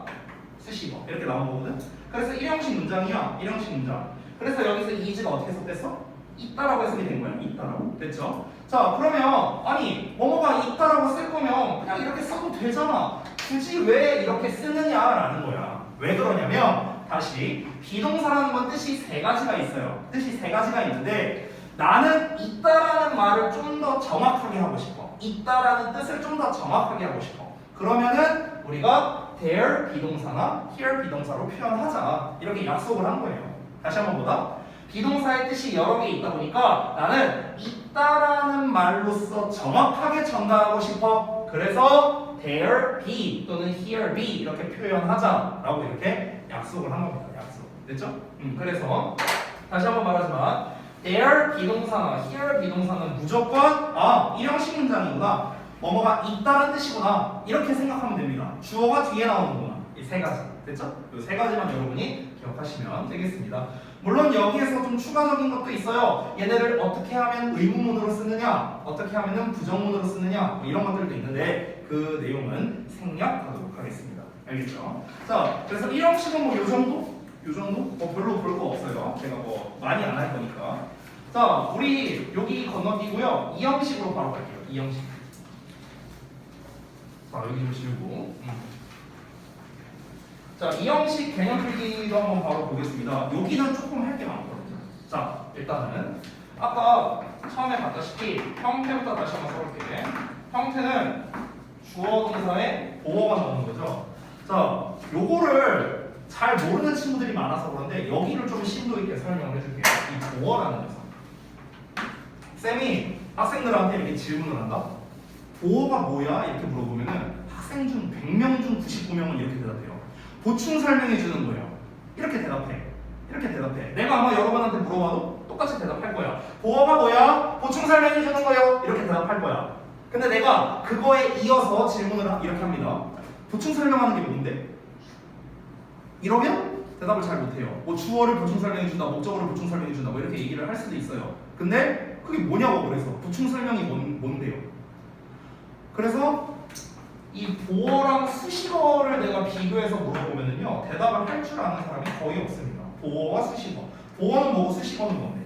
수식어 이렇게 나온 거거든. 그래서 일형식 문장이야. 일형식 문장. 그래서 여기서 is가 어떻게 해석됐어? 있다라고 해석이 된 거야. 있다라고. 됐죠? 자, 그러면 아니 뭐뭐가 있다라고 쓸 거면 그냥 이렇게 써도 되잖아. 굳이 왜 이렇게 쓰느냐라는 거야. 왜 그러냐면 다시 비동사라는 건 뜻이 3가지가 있어요. 뜻이 3가지가 있는데 나는 있다라는 말을 좀 더 정확하게 하고 싶어. 있다라는 뜻을 좀 더 정확하게 하고 싶어. 그러면은 우리가 there 비동사나 here 비동사로 표현하자. 이렇게 약속을 한 거예요. 다시 한번 보다. 비동사의 뜻이 여러 개 있다 보니까 나는 있다라는 말로써 정확하게 전달하고 싶어. 그래서 there be 또는 here be 이렇게 표현하자라고 이렇게 약속을 한 겁니다. 약속. 됐죠? 그래서 다시 한번 말하지만 there 비동사나 here 비동사는 무조건 일형식 문장이구나. 뭐뭐가 있다는 뜻이구나. 이렇게 생각하면 됩니다. 주어가 뒤에 나오는구나. 이 3가지. 됐죠? 이 3가지만 여러분이 기억하시면 되겠습니다. 물론 여기에서 좀 추가적인 것도 있어요. 얘네를 어떻게 하면 의문문으로 쓰느냐, 어떻게 하면 부정문으로 쓰느냐, 뭐 이런 것들도 있는데 그 내용은 생략하도록 하겠습니다. 알겠죠? 자, 그래서 일형식은 뭐 요 정도? 요 정도? 뭐 별로 볼 거 없어요. 제가 뭐 많이 안 할 거니까. 자, 우리 여기 건너뛰고요. 이 형식으로 바로 갈게요. 이 형식. 자, 여기 좀 지우고. 자, 이 형식 개념 필기도 한번 바로 보겠습니다. 여기는 조금 할 게 많거든요. 자, 일단은 아까 처음에 봤다시피 형태부터 다시 한번 써볼게. 형태는 주어 동사에 보어가 나오는 거죠. 자, 요거를 잘 모르는 친구들이 많아서 그런데 여기를 좀 심도 있게 설명을 해줄게요. 이 보어라는 녀석. 쌤이 학생들한테 이렇게 질문을 한다. 보어가 뭐야? 이렇게 물어보면은 학생 중 100명 중 99명은 이렇게 대답해요. 보충 설명해 주는 거예요. 이렇게 대답해. 이렇게 대답해. 내가 아마 여러분한테 물어봐도 똑같이 대답할 거야. 보어가 뭐야? 보충 설명해 주는 거예요. 이렇게 대답할 거야. 근데 내가 그거에 이어서 질문을 이렇게 합니다. 보충 설명하는 게 뭔데? 이러면 대답을 잘 못해요. 뭐 주어를 보충 설명해 준다, 목적어를 보충 설명해 준다, 뭐 이렇게 얘기를 할 수도 있어요. 근데 그게 뭐냐고 그래서 보충 설명이 뭔데요? 그래서 이 보어랑 수식어를 내가 비교해서 물어보면은요 대답을 할 줄 아는 사람이 거의 없습니다. 보어와 수식어. 보어는 뭐고 수식어는 뭔데?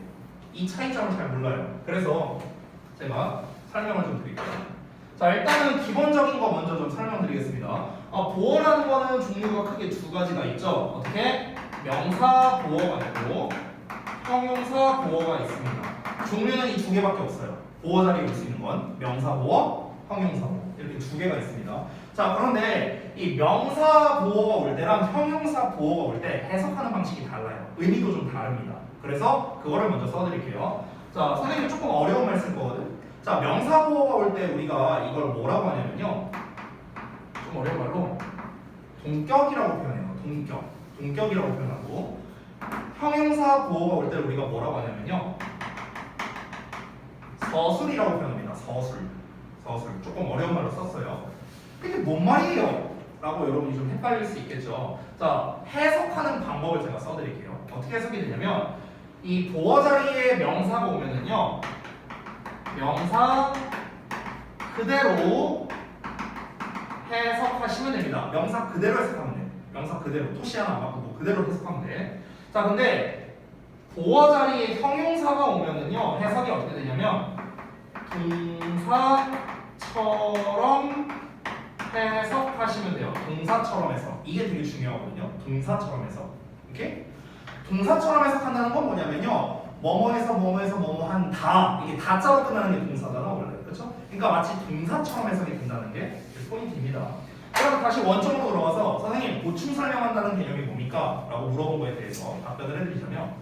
이 차이점을 잘 몰라요. 그래서 제가 설명을 좀 드릴게요. 자, 일단은 기본적인 거 먼저 좀 설명드리겠습니다. 보어라는 거는 종류가 크게 두 가지가 있죠. 어떻게? 명사 보어가 있고 형용사 보어가 있습니다. 종류는 이 두 개밖에 없어요. 보어 자리에 올 수 있는 건 명사 보어, 형용사 보어 이렇게 두 개가 있습니다. 자, 그런데 이 명사 보어가 올 때랑 형용사 보어가 올 때 해석하는 방식이 달라요. 의미도 좀 다릅니다. 그래서 그거를 먼저 써드릴게요. 자, 선생님이 조금 어려운 말 쓸 거거든. 자, 명사 보어가 올 때 우리가 이걸 뭐라고 하냐면요. 좀 어려운 말로 동격이라고 표현해요. 동격이라고 표현하고 형용사 보어가 올 때 우리가 뭐라고 하냐면요. 서술이라고 표현합니다. 서술. 조금 어려운 말로 썼어요. 이게 뭔 말이에요? 라고 여러분이 좀 헷갈릴 수 있겠죠. 자, 해석하는 방법을 제가 써드릴게요. 어떻게 해석이 되냐면 이 보어 자리에 명사가 오면은요. 명사 그대로 해석하시면 됩니다. 명사 그대로 해석하면 돼. 명사 그대로 토시 하나 안 바꾸고 그대로 해석하면 돼. 자, 근데 보어 자리에 형용사가 오면은요 해석이 어떻게 되냐면 동사처럼 해석하시면 돼요. 동사처럼 해석. 이게 되게 중요하거든요. 동사처럼 해석. 오케이? 동사처럼 해석한다는 건 뭐냐면요. 뭐뭐해서 뭐뭐해서 뭐뭐한 다. 이게 다자로 끝나는 게 동사잖아 원래. 그렇죠? 그러니까 마치 동사처럼 해석이 된다는 게 포인트입니다. 그럼 다시 원점으로 돌아와서 선생님 보충 설명한다는 개념이 뭡니까? 라고 물어본 거에 대해서 답변을 해드리자면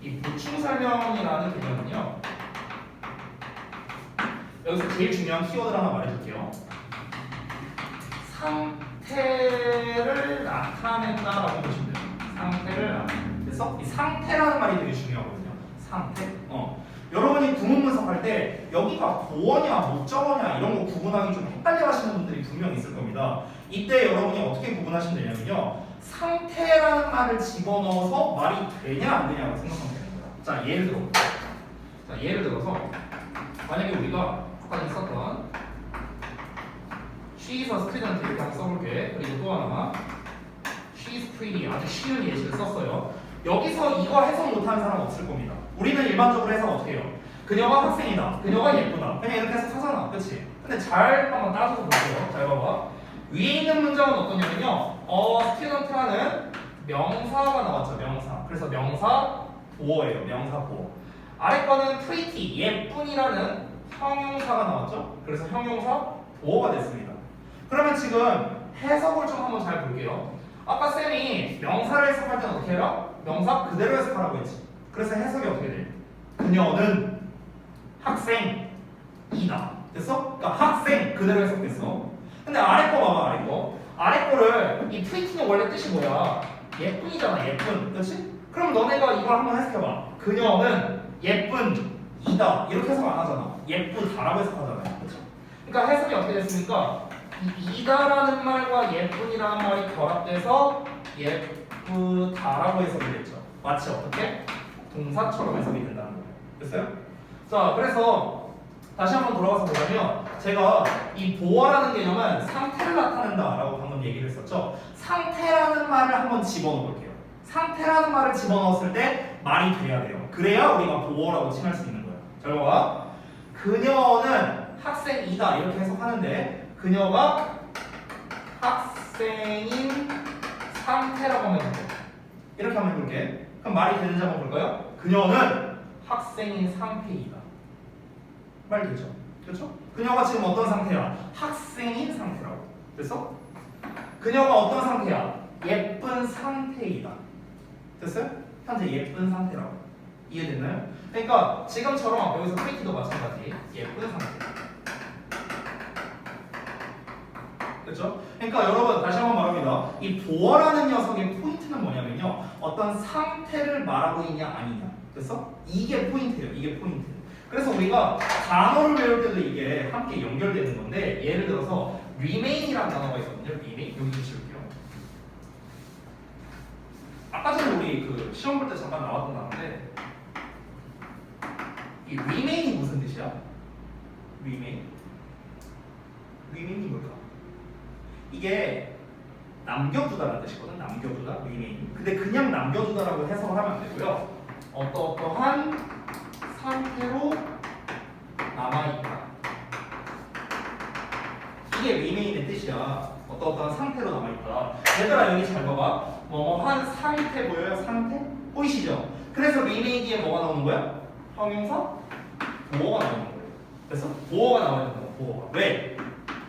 이 보충 설명이라는 개념은요. 여기서 제일 중요한 키워드 하나 말해줄게요. 상태를 나타낸다라고 보시면 돼요. 상태를 나타낸다. 그래서 이 상태라는 말이 되게 중요하거든요. 상태. 여러분이 구문 분석할 때 여기가 보어냐 목적어냐 이런 거 구분하기 좀 헷갈려 하시는 분들이 분명 있을 겁니다. 이때 여러분이 어떻게 구분하시면 되냐면요. 상태라는 말을 집어넣어서 말이 되냐 안 되냐고 생각하면 되는 거예요. 자, 예를 들어서 만약에 우리가 아까 썼던 She is a student 이렇게 한번 써볼게. 그리고 또 하나 She is pretty 아주 쉬운 예시를 썼어요. 여기서 이거 해석 못하는 사람 없을 겁니다. 우리는 일반적으로 해석 어떻게 해요? 그녀가 학생이다. 그녀가 예쁘다. 그냥 이렇게 해석하잖아. 그치? 근데 잘 한번 따져서 볼게요. 잘 봐봐. 위에 있는 문장은 어떠냐면요. student라는 명사가 나왔죠. 명사. 그래서 명사 보어예요. 명사 보어. 아래 거는 pretty, 예쁜이라는 형용사가 나왔죠. 그래서 형용사 보어가 됐습니다. 그러면 지금 해석을 좀 한번 잘 볼게요. 아까 쌤이 명사를 해석할 때는 어떻게 해라? 명사 그대로 해석하라고 했지. 그래서 해석이 어떻게 돼? 그녀는 학생이다. 됐어? 그러니까 학생 그대로 해석됐어. 근데 아래 거 봐봐, 아래 거. 아래 거를 이 pretty는 원래 뜻이 뭐야? 예쁜이잖아, 예쁜. 그렇지? 그럼 너네가 이걸 한번 해석해봐. 그녀는 예쁜이다. 이렇게 해석 안 하잖아. 예쁘다라고 해석하잖아요. 그렇죠? 그러니까 해석이 어떻게 됐습니까? 이 이다라는 말과 예쁜이라는 말이 결합돼서 예쁘다라고 해석이 됐죠. 마치 어떻게? 동사처럼 해석이 된다는 거예요. 됐어요? 자, 그래서 다시 한번 돌아가서 보자면 제가 이 보어라는 개념은 상태를 나타낸다라고 방금 얘기를 했었죠. 상태라는 말을 한번 집어넣어 볼게요. 상태라는 말을 집어넣었을 때 말이 돼야 돼요. 그래야 우리가 보어라고 칭할 수 있는 거예요. 잘 봐봐. 그녀는 학생이다 이렇게 해석하는데 그녀가 학생인 상태라고 하면 돼. 이렇게 한번 해볼게. 그럼 말이 되는지 한번 볼까요? 그녀는 학생인 상태이다. 말 되죠? 그렇죠? 그녀가 지금 어떤 상태야? 학생인 상태라고. 됐어? 그녀가 어떤 상태야? 예쁜 상태이다. 됐어요? 현재 예쁜 상태라고. 이해됐나요? 그러니까 지금처럼 여기서 KT도 마찬가지. 예쁜 상태. 그렇죠? 그러니까 여러분 다시 한번 말합니다. 이 보어라는 녀석의 포인트는 뭐냐면요. 어떤 상태를 말하고 있냐 아니냐. 됐어? 이게 포인트예요. 이게 포인트. 그래서 우리가 단어를 배울 때도 이게 함께 연결되는 건데 예를 들어서 remain이라는 단어가 있거든요. remain 여기 붙일게요. 아까 전에 우리 그 시험 볼 때 잠깐 나왔던 단어인데 이 remain이 무슨 뜻이야? remain이 뭘까? 이게 남겨두다라는 뜻이거든. 남겨두다, remain. 근데 그냥 남겨두다라고 해석을 하면 안 되고요. 어떠한 상태로 남아있다. 이게 remain의 뜻이야. 어떠한 상태로 남아있다. 얘들아 여기 잘 봐봐. 뭐뭐한 상태 보여요? 상태? 보이시죠? 그래서 remain 뒤에 뭐가 나오는 거야? 형용사? 보어가 나오는 거예요. 그래서 보어가 나와야 된다. 보어가. 왜?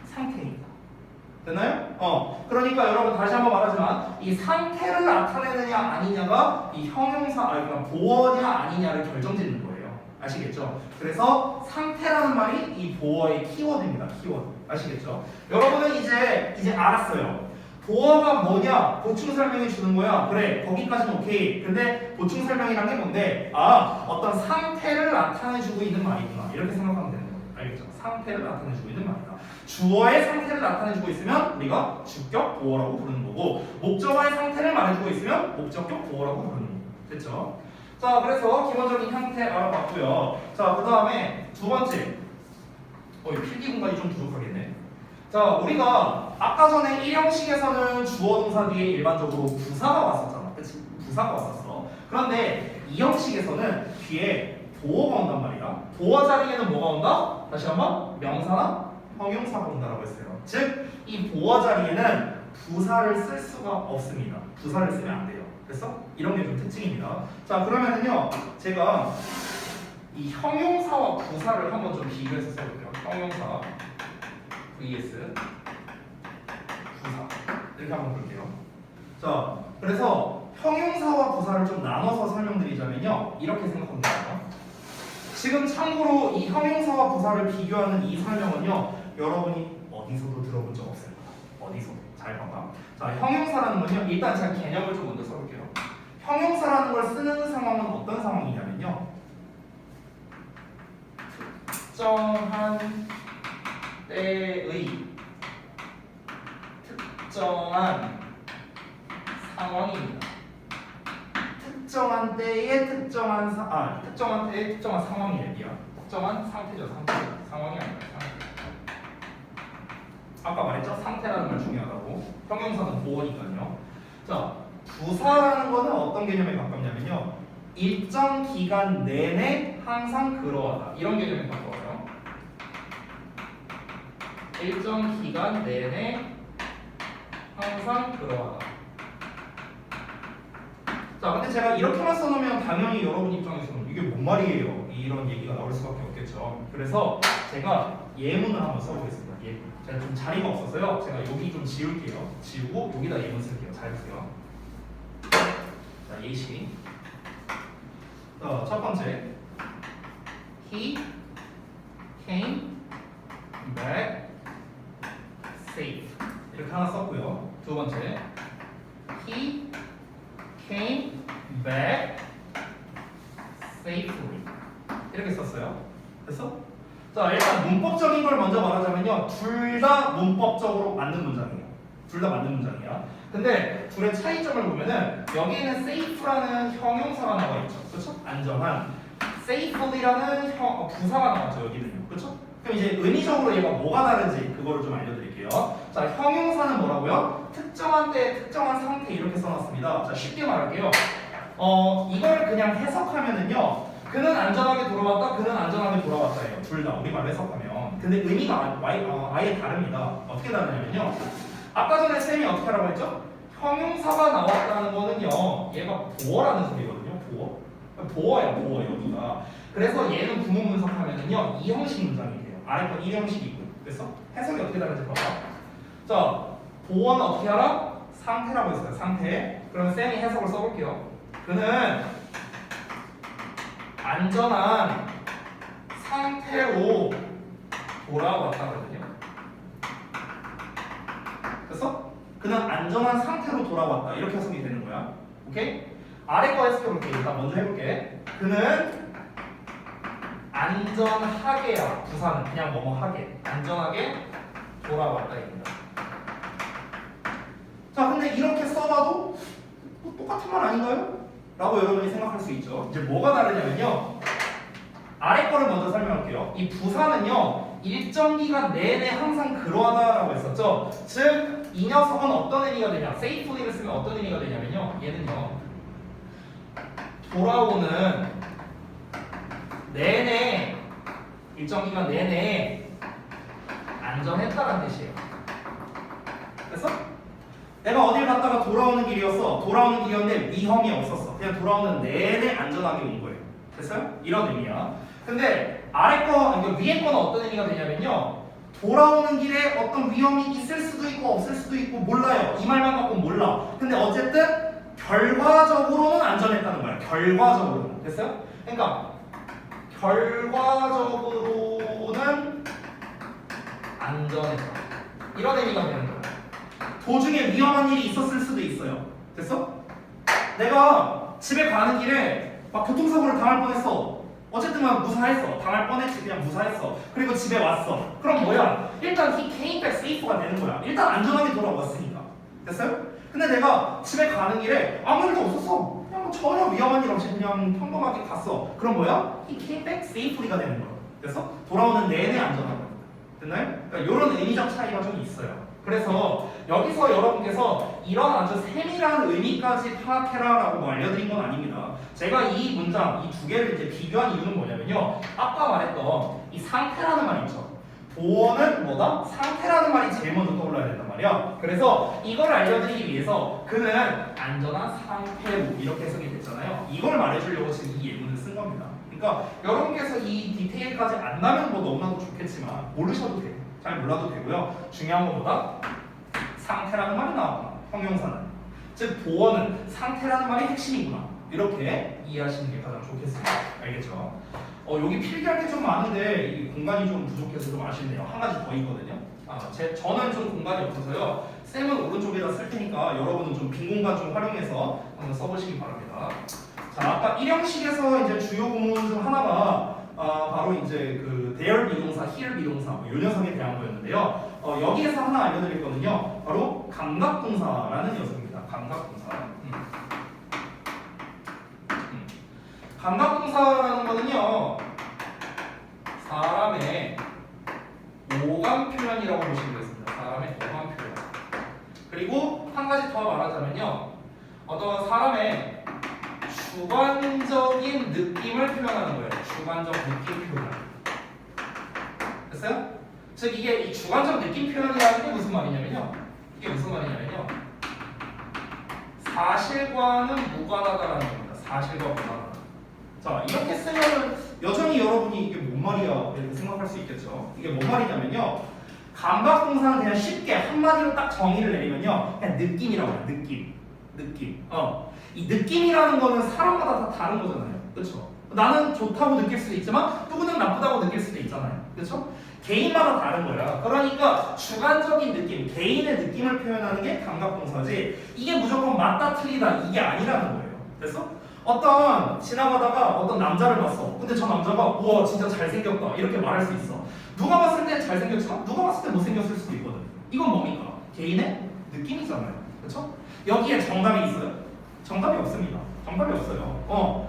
상태니까. 됐나요? 그러니까 여러분 다시 한번 말하지만 이 상태를 나타내느냐 아니냐가 이 형용사 그러니까 보어냐 아니냐를 결정짓는 거예요. 아시겠죠? 그래서 상태라는 말이 이 보어의 키워드입니다. 키워드. 아시겠죠? 여러분은 이제 알았어요. 보어가 뭐냐? 보충 설명해 주는 거야. 그래, 거기까지는 오케이. 근데 보충 설명이란 게 뭔데? 어떤 상태를 나타내 주고 있는 말이구나. 이렇게 생각하면 되는 거예요. 알겠죠? 상태를 나타내 주고 있는 말이다. 주어의 상태를 나타내주고 있으면 우리가 주격 보어라고 부르는 거고 목적어의 상태를 말해주고 있으면 목적격 보어라고 부르는 거고 됐죠? 자 그래서 기본적인 형태 알아봤고요. 자 그 다음에 두 번째 필기 공간이 좀 부족하겠네. 자 우리가 아까 전에 1형식에서는 주어 동사 뒤에 일반적으로 부사가 왔었잖아. 그치? 부사가 왔었어. 그런데 2형식에서는 뒤에 보어가 온단 말이야. 보어 자리에는 뭐가 온다? 다시 한번 명사나 형용사가 온다라고 했어요. 즉, 이 보어 자리에는 부사를 쓸 수가 없습니다. 부사를 쓰면 안 돼요. 그래서 이런 게 좀 특징입니다. 자, 그러면은요, 제가 이 형용사와 부사를 한번 좀 비교해서 써볼게요. 형용사 vs 부사 이렇게 한번 볼게요. 자, 그래서 형용사와 부사를 좀 나눠서 설명드리자면요, 이렇게 생각하면 돼요. 지금 참고로 이 형용사와 부사를 비교하는 이 설명은요. 여러분이 어디서도 들어본 적 없습니다. 어디서도. 잘 봐봐. 자, 형용사라는 건요. 일단 제가 개념을 좀 먼저 써볼게요. 형용사라는 걸 쓰는 상황은 어떤 상황이냐면요. 특정한 때의 특정한 상황입니다. 특정한 때의 특정한 때의 특정한 상황이래요. 특정한 상태죠. 상황이 아니라 상태. 아까 말했죠? 상태라는 말 중요하다고. 형용사는 보어니까요. 자, 부사라는 거는 어떤 개념에 가깝냐면요. 일정 기간 내내 항상 그러하다. 이런 개념에 가까워요. 일정 기간 내내 항상 그러하다. 자, 근데 제가 이렇게만 써놓으면 당연히 여러분 입장에서는 이게 뭔 말이에요? 이런 얘기가 나올 수밖에 없겠죠. 그래서 제가 예문을 한번 써보겠습니다. 예문. 제가 좀 자리가 없어서요. 제가 여기 좀 지울게요. 지우고 여기다 예문 쓸게요. 잘 보세요. 자, 예시. 첫 번째. He came back safe. 이렇게 하나 썼고요. 두 번째. He came back safely. 이렇게 썼어요. 됐어? 자, 일단 문법적인 걸 먼저 말하자면요. 둘 다 문법적으로 맞는 문장이에요. 둘 다 맞는 문장이야. 근데 둘의 차이점을 보면은 여기에는 safe라는 형용사가 나와 있죠. 그렇죠? 안전한. safely라는 부사가 나왔죠. 여기는요. 그렇죠? 그럼 이제 의미적으로 얘가 뭐가 다른지 그거를 좀 알려드릴게요. 자, 형용사는 뭐라고요? 특정한 때, 특정한 상태 이렇게 써놨습니다. 자, 쉽게 말할게요. 이걸 그냥 해석하면은요. 그는 안전하게 돌아왔다, 그는 안전하게 돌아왔다예요. 둘 다 우리말로 해석하면. 근데 의미가 아예 다릅니다. 어떻게 다르냐면요. 아까 전에 쌤이 어떻게 하라고 했죠? 형용사가 나왔다는 거는요, 얘가 보어라는 소리거든요. 보어야 보어 여기가. 그래서 얘는 구문 분석하면은요, 이 형식 문장이 돼요. 아래 건 이 형식이고. 그래서 해석이 어떻게 다른지 봐봐. 자, 보어는 어떻게 알아? 상태라고 했어요. 상태. 그러면 쌤이 해석을 써볼게요. 그는 안전한 상태로 돌아왔다거든요. 그래서 그는 안전한 상태로 돌아왔다. 이렇게 해석이 되는 거야. 오케이? 아래 거 해석해볼게. 일단 먼저 해볼게. 그는 안전하게야. 부사는 그냥 뭐뭐 하게. 안전하게 돌아왔다입니다. 자, 근데 이렇게 써봐도 똑같은 말 아닌가요? 라고 여러분이 생각할 수 있죠. 이제 뭐가 다르냐면요. 아래 거를 먼저 설명할게요. 이 부사는요, 일정 기간 내내 항상 그러하다라고 했었죠. 즉, 이 녀석은 어떤 의미가 되냐? safely를 쓰면 어떤 의미가 되냐면요. 얘는요, 돌아오는 내내, 일정 기간 내내 안전했다는 뜻이에요. 그래서 내가 어딜 갔다가 돌아오는 길이었어. 돌아오는 길이었는데 위험이 없었어. 그냥 돌아오는 내내 안전하게 온 거예요. 됐어요? 이런 의미야. 근데 아래 거, 그러니까 위에 거는 어떤 의미가 되냐면요. 돌아오는 길에 어떤 위험이 있을 수도 있고 없을 수도 있고 몰라요. 이 말만 갖고 몰라. 근데 어쨌든 결과적으로는 안전했다는 거야. 결과적으로는. 됐어요? 그러니까 결과적으로는 안전했다. 이런 의미가 되는 거야. 도중에 위험한 일이 있었을 수도 있어요. 됐어? 내가 집에 가는 길에 막 교통사고를 당할 뻔했어. 어쨌든 막 무사했어. 당할 뻔했지. 그냥 무사했어. 그리고 집에 왔어. 그럼 뭐야? 일단 he came back safe가 되는 거야. 일단 안전하게 돌아왔으니까. 됐어요? 근데 내가 집에 가는 길에 아무 일도 없었어. 그냥 뭐 전혀 위험한 일 없이 그냥 평범하게 갔어. 그럼 뭐야? he came back safely가 되는 거야. 그래서 돌아오는 내내 안전한 거야. 됐나요? 그러니까 이런 의미적 차이가 좀 있어요. 그래서 여기서 여러분께서 이런 아주 세밀한 의미까지 파악해라라고 뭐 알려드린 건 아닙니다. 제가 이 문장, 이 두 개를 이제 비교한 이유는 뭐냐면요. 아까 말했던 이 상태라는 말 있죠. 보어는 뭐다? 상태라는 말이 제일 먼저 떠올라야 된단 말이야. 그래서 이걸 알려드리기 위해서 그는 안전한 상태로 이렇게 해석이 됐잖아요. 이걸 말해주려고 지금 이 예문을 쓴 겁니다. 그러니까 여러분께서 이 디테일까지 안 나면 뭐 너무나도 좋겠지만 모르셔도 돼요. 잘 몰라도 되고요. 중요한 것보다 상태라는 말이 나왔구나. 형용사는. 즉 보어는 상태라는 말이 핵심이구나. 이렇게 이해하시는 게 가장 좋겠습니다. 알겠죠? 여기 필기할 게 좀 많은데 이 공간이 좀 부족해서 좀 아쉽네요. 한 가지 더 있거든요. 저는 좀 공간이 없어서요. 쌤은 오른쪽에다 쓸 테니까 여러분은 좀 빈 공간 좀 활용해서 한번 써보시기 바랍니다. 자, 아까 1형식에서 이제 주요 구문 중 하나가 바로 이제 그 there 비동사, here 비동사 요 녀석에 대한 거였는데요. 여기에서 하나 알려드릴 거는요. 바로 감각동사라는 녀석입니다. 감각동사. 감각동사라는 거는요. 사람의 오감 표현이라고 보시면 되겠습니다. 사람의 오감 표현. 그리고 한 가지 더 말하자면요. 어떤 사람의 주관적인 느낌을 표현하는 거예요. 주관적 느낌 표현. 됐어요? 즉 이게 이 주관적 느낌 표현이라는 게 무슨 말이냐면요. 이게 무슨 말이냐면요. 사실과는 무관하다라는 겁니다. 사실과 무관하다. 자, 이렇게 쓰면은 여전히 여러분이 이게 뭔 말이야 이렇게 생각할 수 있겠죠. 이게 뭔 말이냐면요. 감각동사는 그냥 쉽게 한마디로 딱 정의를 내리면요. 그냥 느낌이라고 해요. 느낌. 이 느낌이라는 거는 사람마다 다 다른 거잖아요. 그렇죠? 나는 좋다고 느낄 수도 있지만 누구는 나쁘다고 느낄 수도 있잖아요. 그렇죠? 개인마다 다른 거야. 그러니까 주관적인 느낌, 개인의 느낌을 표현하는 게 감각동사지 이게 무조건 맞다 틀리다 이게 아니라는 거예요. 됐어? 지나가다가 어떤 남자를 봤어. 근데 저 남자가 우와 진짜 잘생겼다 이렇게 말할 수 있어. 누가 봤을 때 잘생겼지만 누가 봤을 때 못생겼을 수도 있거든. 이건 뭡니까? 개인의 느낌이잖아요. 그렇죠? 여기에 정답이 있어요? 정답이 없습니다. 정답이 없어요.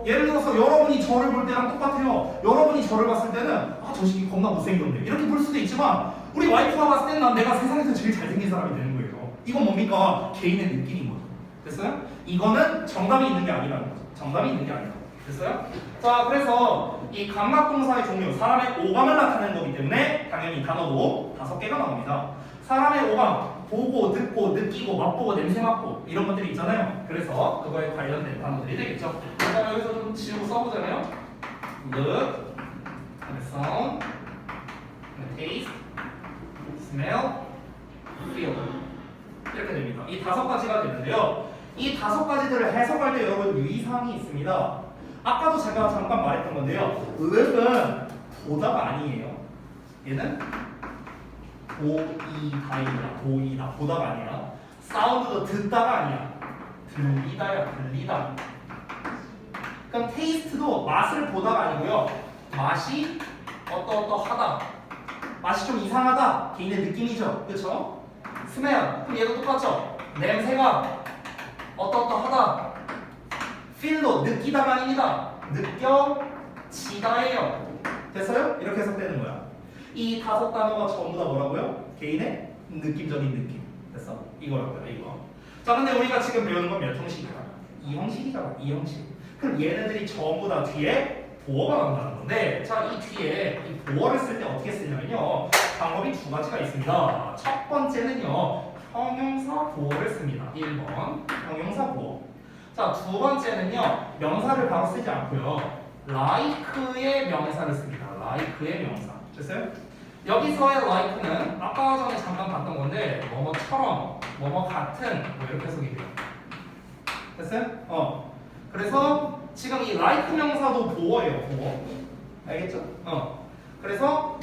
예를 들어서 여러분이 저를 볼 때랑 똑같아요. 여러분이 저를 봤을 때는 저 새끼 겁나 못생겼네 이렇게 볼 수도 있지만 우리 와이프가 봤을 때는 난 내가 세상에서 제일 잘생긴 사람이 되는 거예요. 이건 뭡니까? 개인의 느낌인 거죠. 됐어요? 이거는 정답이 있는 게 아니라는 거죠. 정답이 있는 게 아니라고. 됐어요? 자, 그래서 이 감각동사의 종류, 사람의 오감을 나타내는 거기 때문에 당연히 단어도 5개가 나옵니다. 사람의 오감, 보고, 듣고, 느끼고, 맛보고, 냄새 맡고 이런 것들이 있잖아요. 그래서 그거에 관련된 단어들이 되겠죠. 자, 여기서 좀 지우고 써보잖아요. look, sound, taste, smell, feel 이렇게 됩니다. 이 5가지가 되는데요. 이 5가지들을 해석할 때 여러분 유의사항이 있습니다. 아까도 제가 잠깐 말했던 건데요. look은 보다가 아니에요. 얘는 보이다입니다. 보이다. 보다가 아니야. 사운드도 듣다가 아니야. 들리다야. 들리다. 그럼 테이스트도 맛을 보다가 아니고요. 맛이 어떠어떠하다. 맛이 좀 이상하다. 개인의 느낌이죠. 그렇죠? 스멜. 그럼 얘도 똑같죠? 냄새가 어떠어떠하다. 필도 느끼다가 아닙니다. 느껴지다예요. 됐어요? 이렇게 해석되는 거야. 이 5 단어가 전부 다 뭐라고요? 개인의 느낌적인 느낌. 됐어? 이거라고요. 이거. 자, 근데 우리가 지금 배우는 건 몇 형식이야? 2형식이잖아. 2형식. 그럼 얘네들이 전부 다 뒤에 보어가 나온다는 건데, 자, 이 뒤에 이 보어를 쓸 때 어떻게 쓰냐면요. 방법이 2가지가 있습니다. 첫 번째는요. 형용사 보어를 씁니다. 1번. 형용사 보어. 자, 2번째는요. 명사를 바로 쓰지 않고요. like의 명사를 씁니다. like의 명사. 됐어요? 여기서의 like는 아까 전에 잠깐 봤던 건데 뭐뭐처럼, 뭐뭐 같은 뭐 이렇게 해석이 돼요. 됐어요? 그래서 지금 이 like 명사도 보어예요. 보어. 알겠죠? 그래서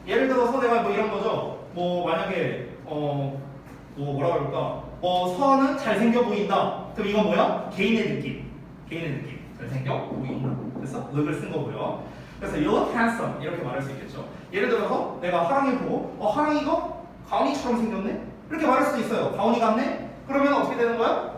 예를 들어서 내가 뭐 이런 거죠. 뭐 만약에 뭐 뭐라 그럴까? 서는 잘생겨 보인다. 그럼 이건 뭐야? 개인의 느낌. 개인의 느낌. 잘생겨 보인다. 그래서 look을 쓴 거고요. 그래서 you look handsome 이렇게 말할 수 있겠죠. 예를 들어서 내가 하랑이 보고 하랑이가 가온이처럼 생겼네? 이렇게 말할 수도 있어요. 가온이 같네? 그러면 어떻게 되는 거야?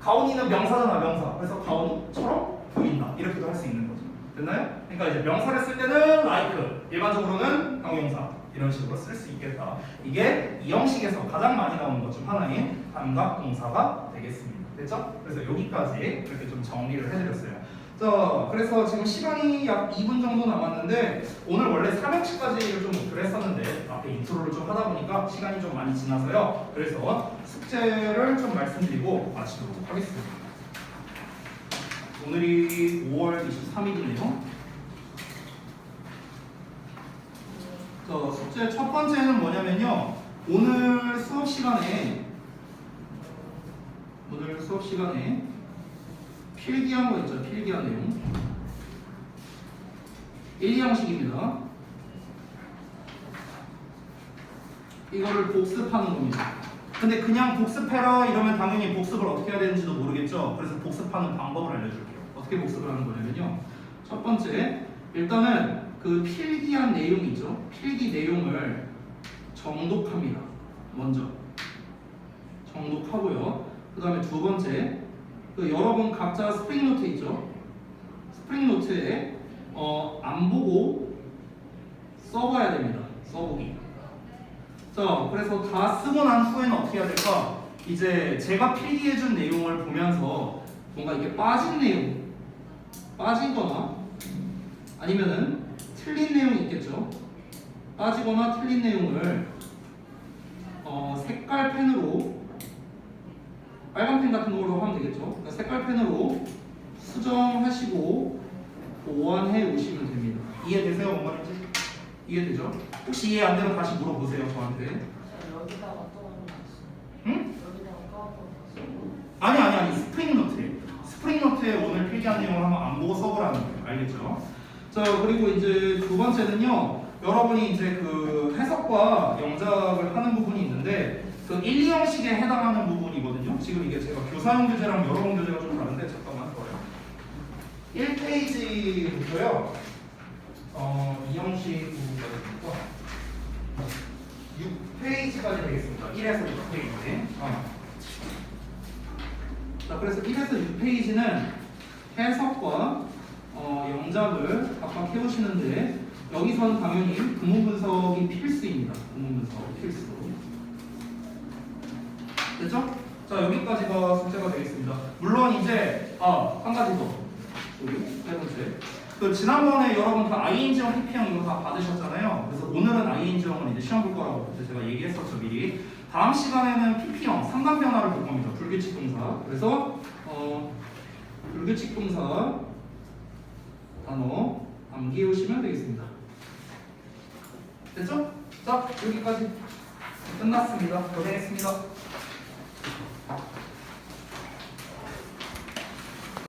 가온이는 명사잖아. 명사. 그래서 가온이처럼 보인다. 이렇게도 할 수 있는 거죠. 됐나요? 그러니까 이제 명사를 쓸 때는 like, 일반적으로는 형용사 이런 식으로 쓸 수 있겠다. 이게 이 형식에서 가장 많이 나오는 것 중 하나인 감각동사가 되겠습니다. 됐죠? 그래서 여기까지 이렇게 좀 정리를 해드렸어요. 자, 그래서 지금 시간이 약 2분 정도 남았는데 오늘 원래 3형식까지를 좀 목표를 했었는데 앞에 인트로를 좀 하다 보니까 시간이 좀 많이 지나서요. 그래서 숙제를 좀 말씀드리고 마치도록 하겠습니다. 오늘이 5월 23일이네요. 자, 숙제 첫 번째는 뭐냐면요. 오늘 수업 시간에 필기한 거 있죠? 필기한 내용 1형식입니다. 이거를 복습하는 겁니다. 근데 그냥 복습해라 이러면 당연히 복습을 어떻게 해야 되는지도 모르겠죠? 그래서 복습하는 방법을 알려줄게요. 어떻게 복습을 하는 거냐면요. 첫 번째, 일단은 그 필기한 내용이 있죠? 필기 내용을 정독합니다. 먼저 정독하고요. 그 다음에 2번째, 그 여러분 각자 스프링노트 있죠? 스프링노트에 안 보고 써봐야 됩니다. 써보기. 자, 그래서 다 쓰고 난 후에는 어떻게 해야 될까? 이제 제가 필기해준 내용을 보면서 뭔가 이게 빠진 내용, 빠지거나 아니면은 틀린 내용이 있겠죠? 빠지거나 틀린 내용을 색깔 펜으로 빨간 펜 같은 걸로 하면 되겠죠? 그러니까 색깔 펜으로 수정하시고 보완해 오시면 됩니다. 이해되세요? 뭔 말인지? 이해되죠? 혹시 이해 안 되면 다시 물어보세요 저한테. 여기다가 또 응? 여기다가 까고 아니 스프링노트에 오늘 필기한 내용을 한번 안 보고 써보라는 거예요. 알겠죠? 자, 그리고 이제 2번째는요. 여러분이 이제 그 해석과 영작을 하는 부분이 있는데 그 1, 2형식에 해당하는 부분이거든요. 지금 이게 제가 교사용 교재랑 여러분 교재가 좀 다른데 잠깐만 봐요. 1페이지부터요. 2형식 부분까지 6페이지까지 되겠습니다. 1에서 6페이지. 자, 그래서 1에서 6페이지는 해석과 영작을 각각 해오시는데 여기서는 당연히 구문 분석이 필수입니다. 구문 분석 필수. 됐죠? 자, 여기까지가 숙제가 되겠습니다. 물론 이제 한 가지 더. 여기 세 번째. 그 지난번에 여러분 다 ING형, PP형 이거 다 받으셨잖아요. 그래서 오늘은 ING형을 이제 시험 볼 거라고 제가 얘기했었죠 미리. 다음 시간에는 PP형, 상관 변화를 볼 겁니다. 불규칙 동사. 그래서 불규칙 동사 단어 암기해 오시면 되겠습니다. 됐죠? 자, 여기까지 끝났습니다. 고생했습니다.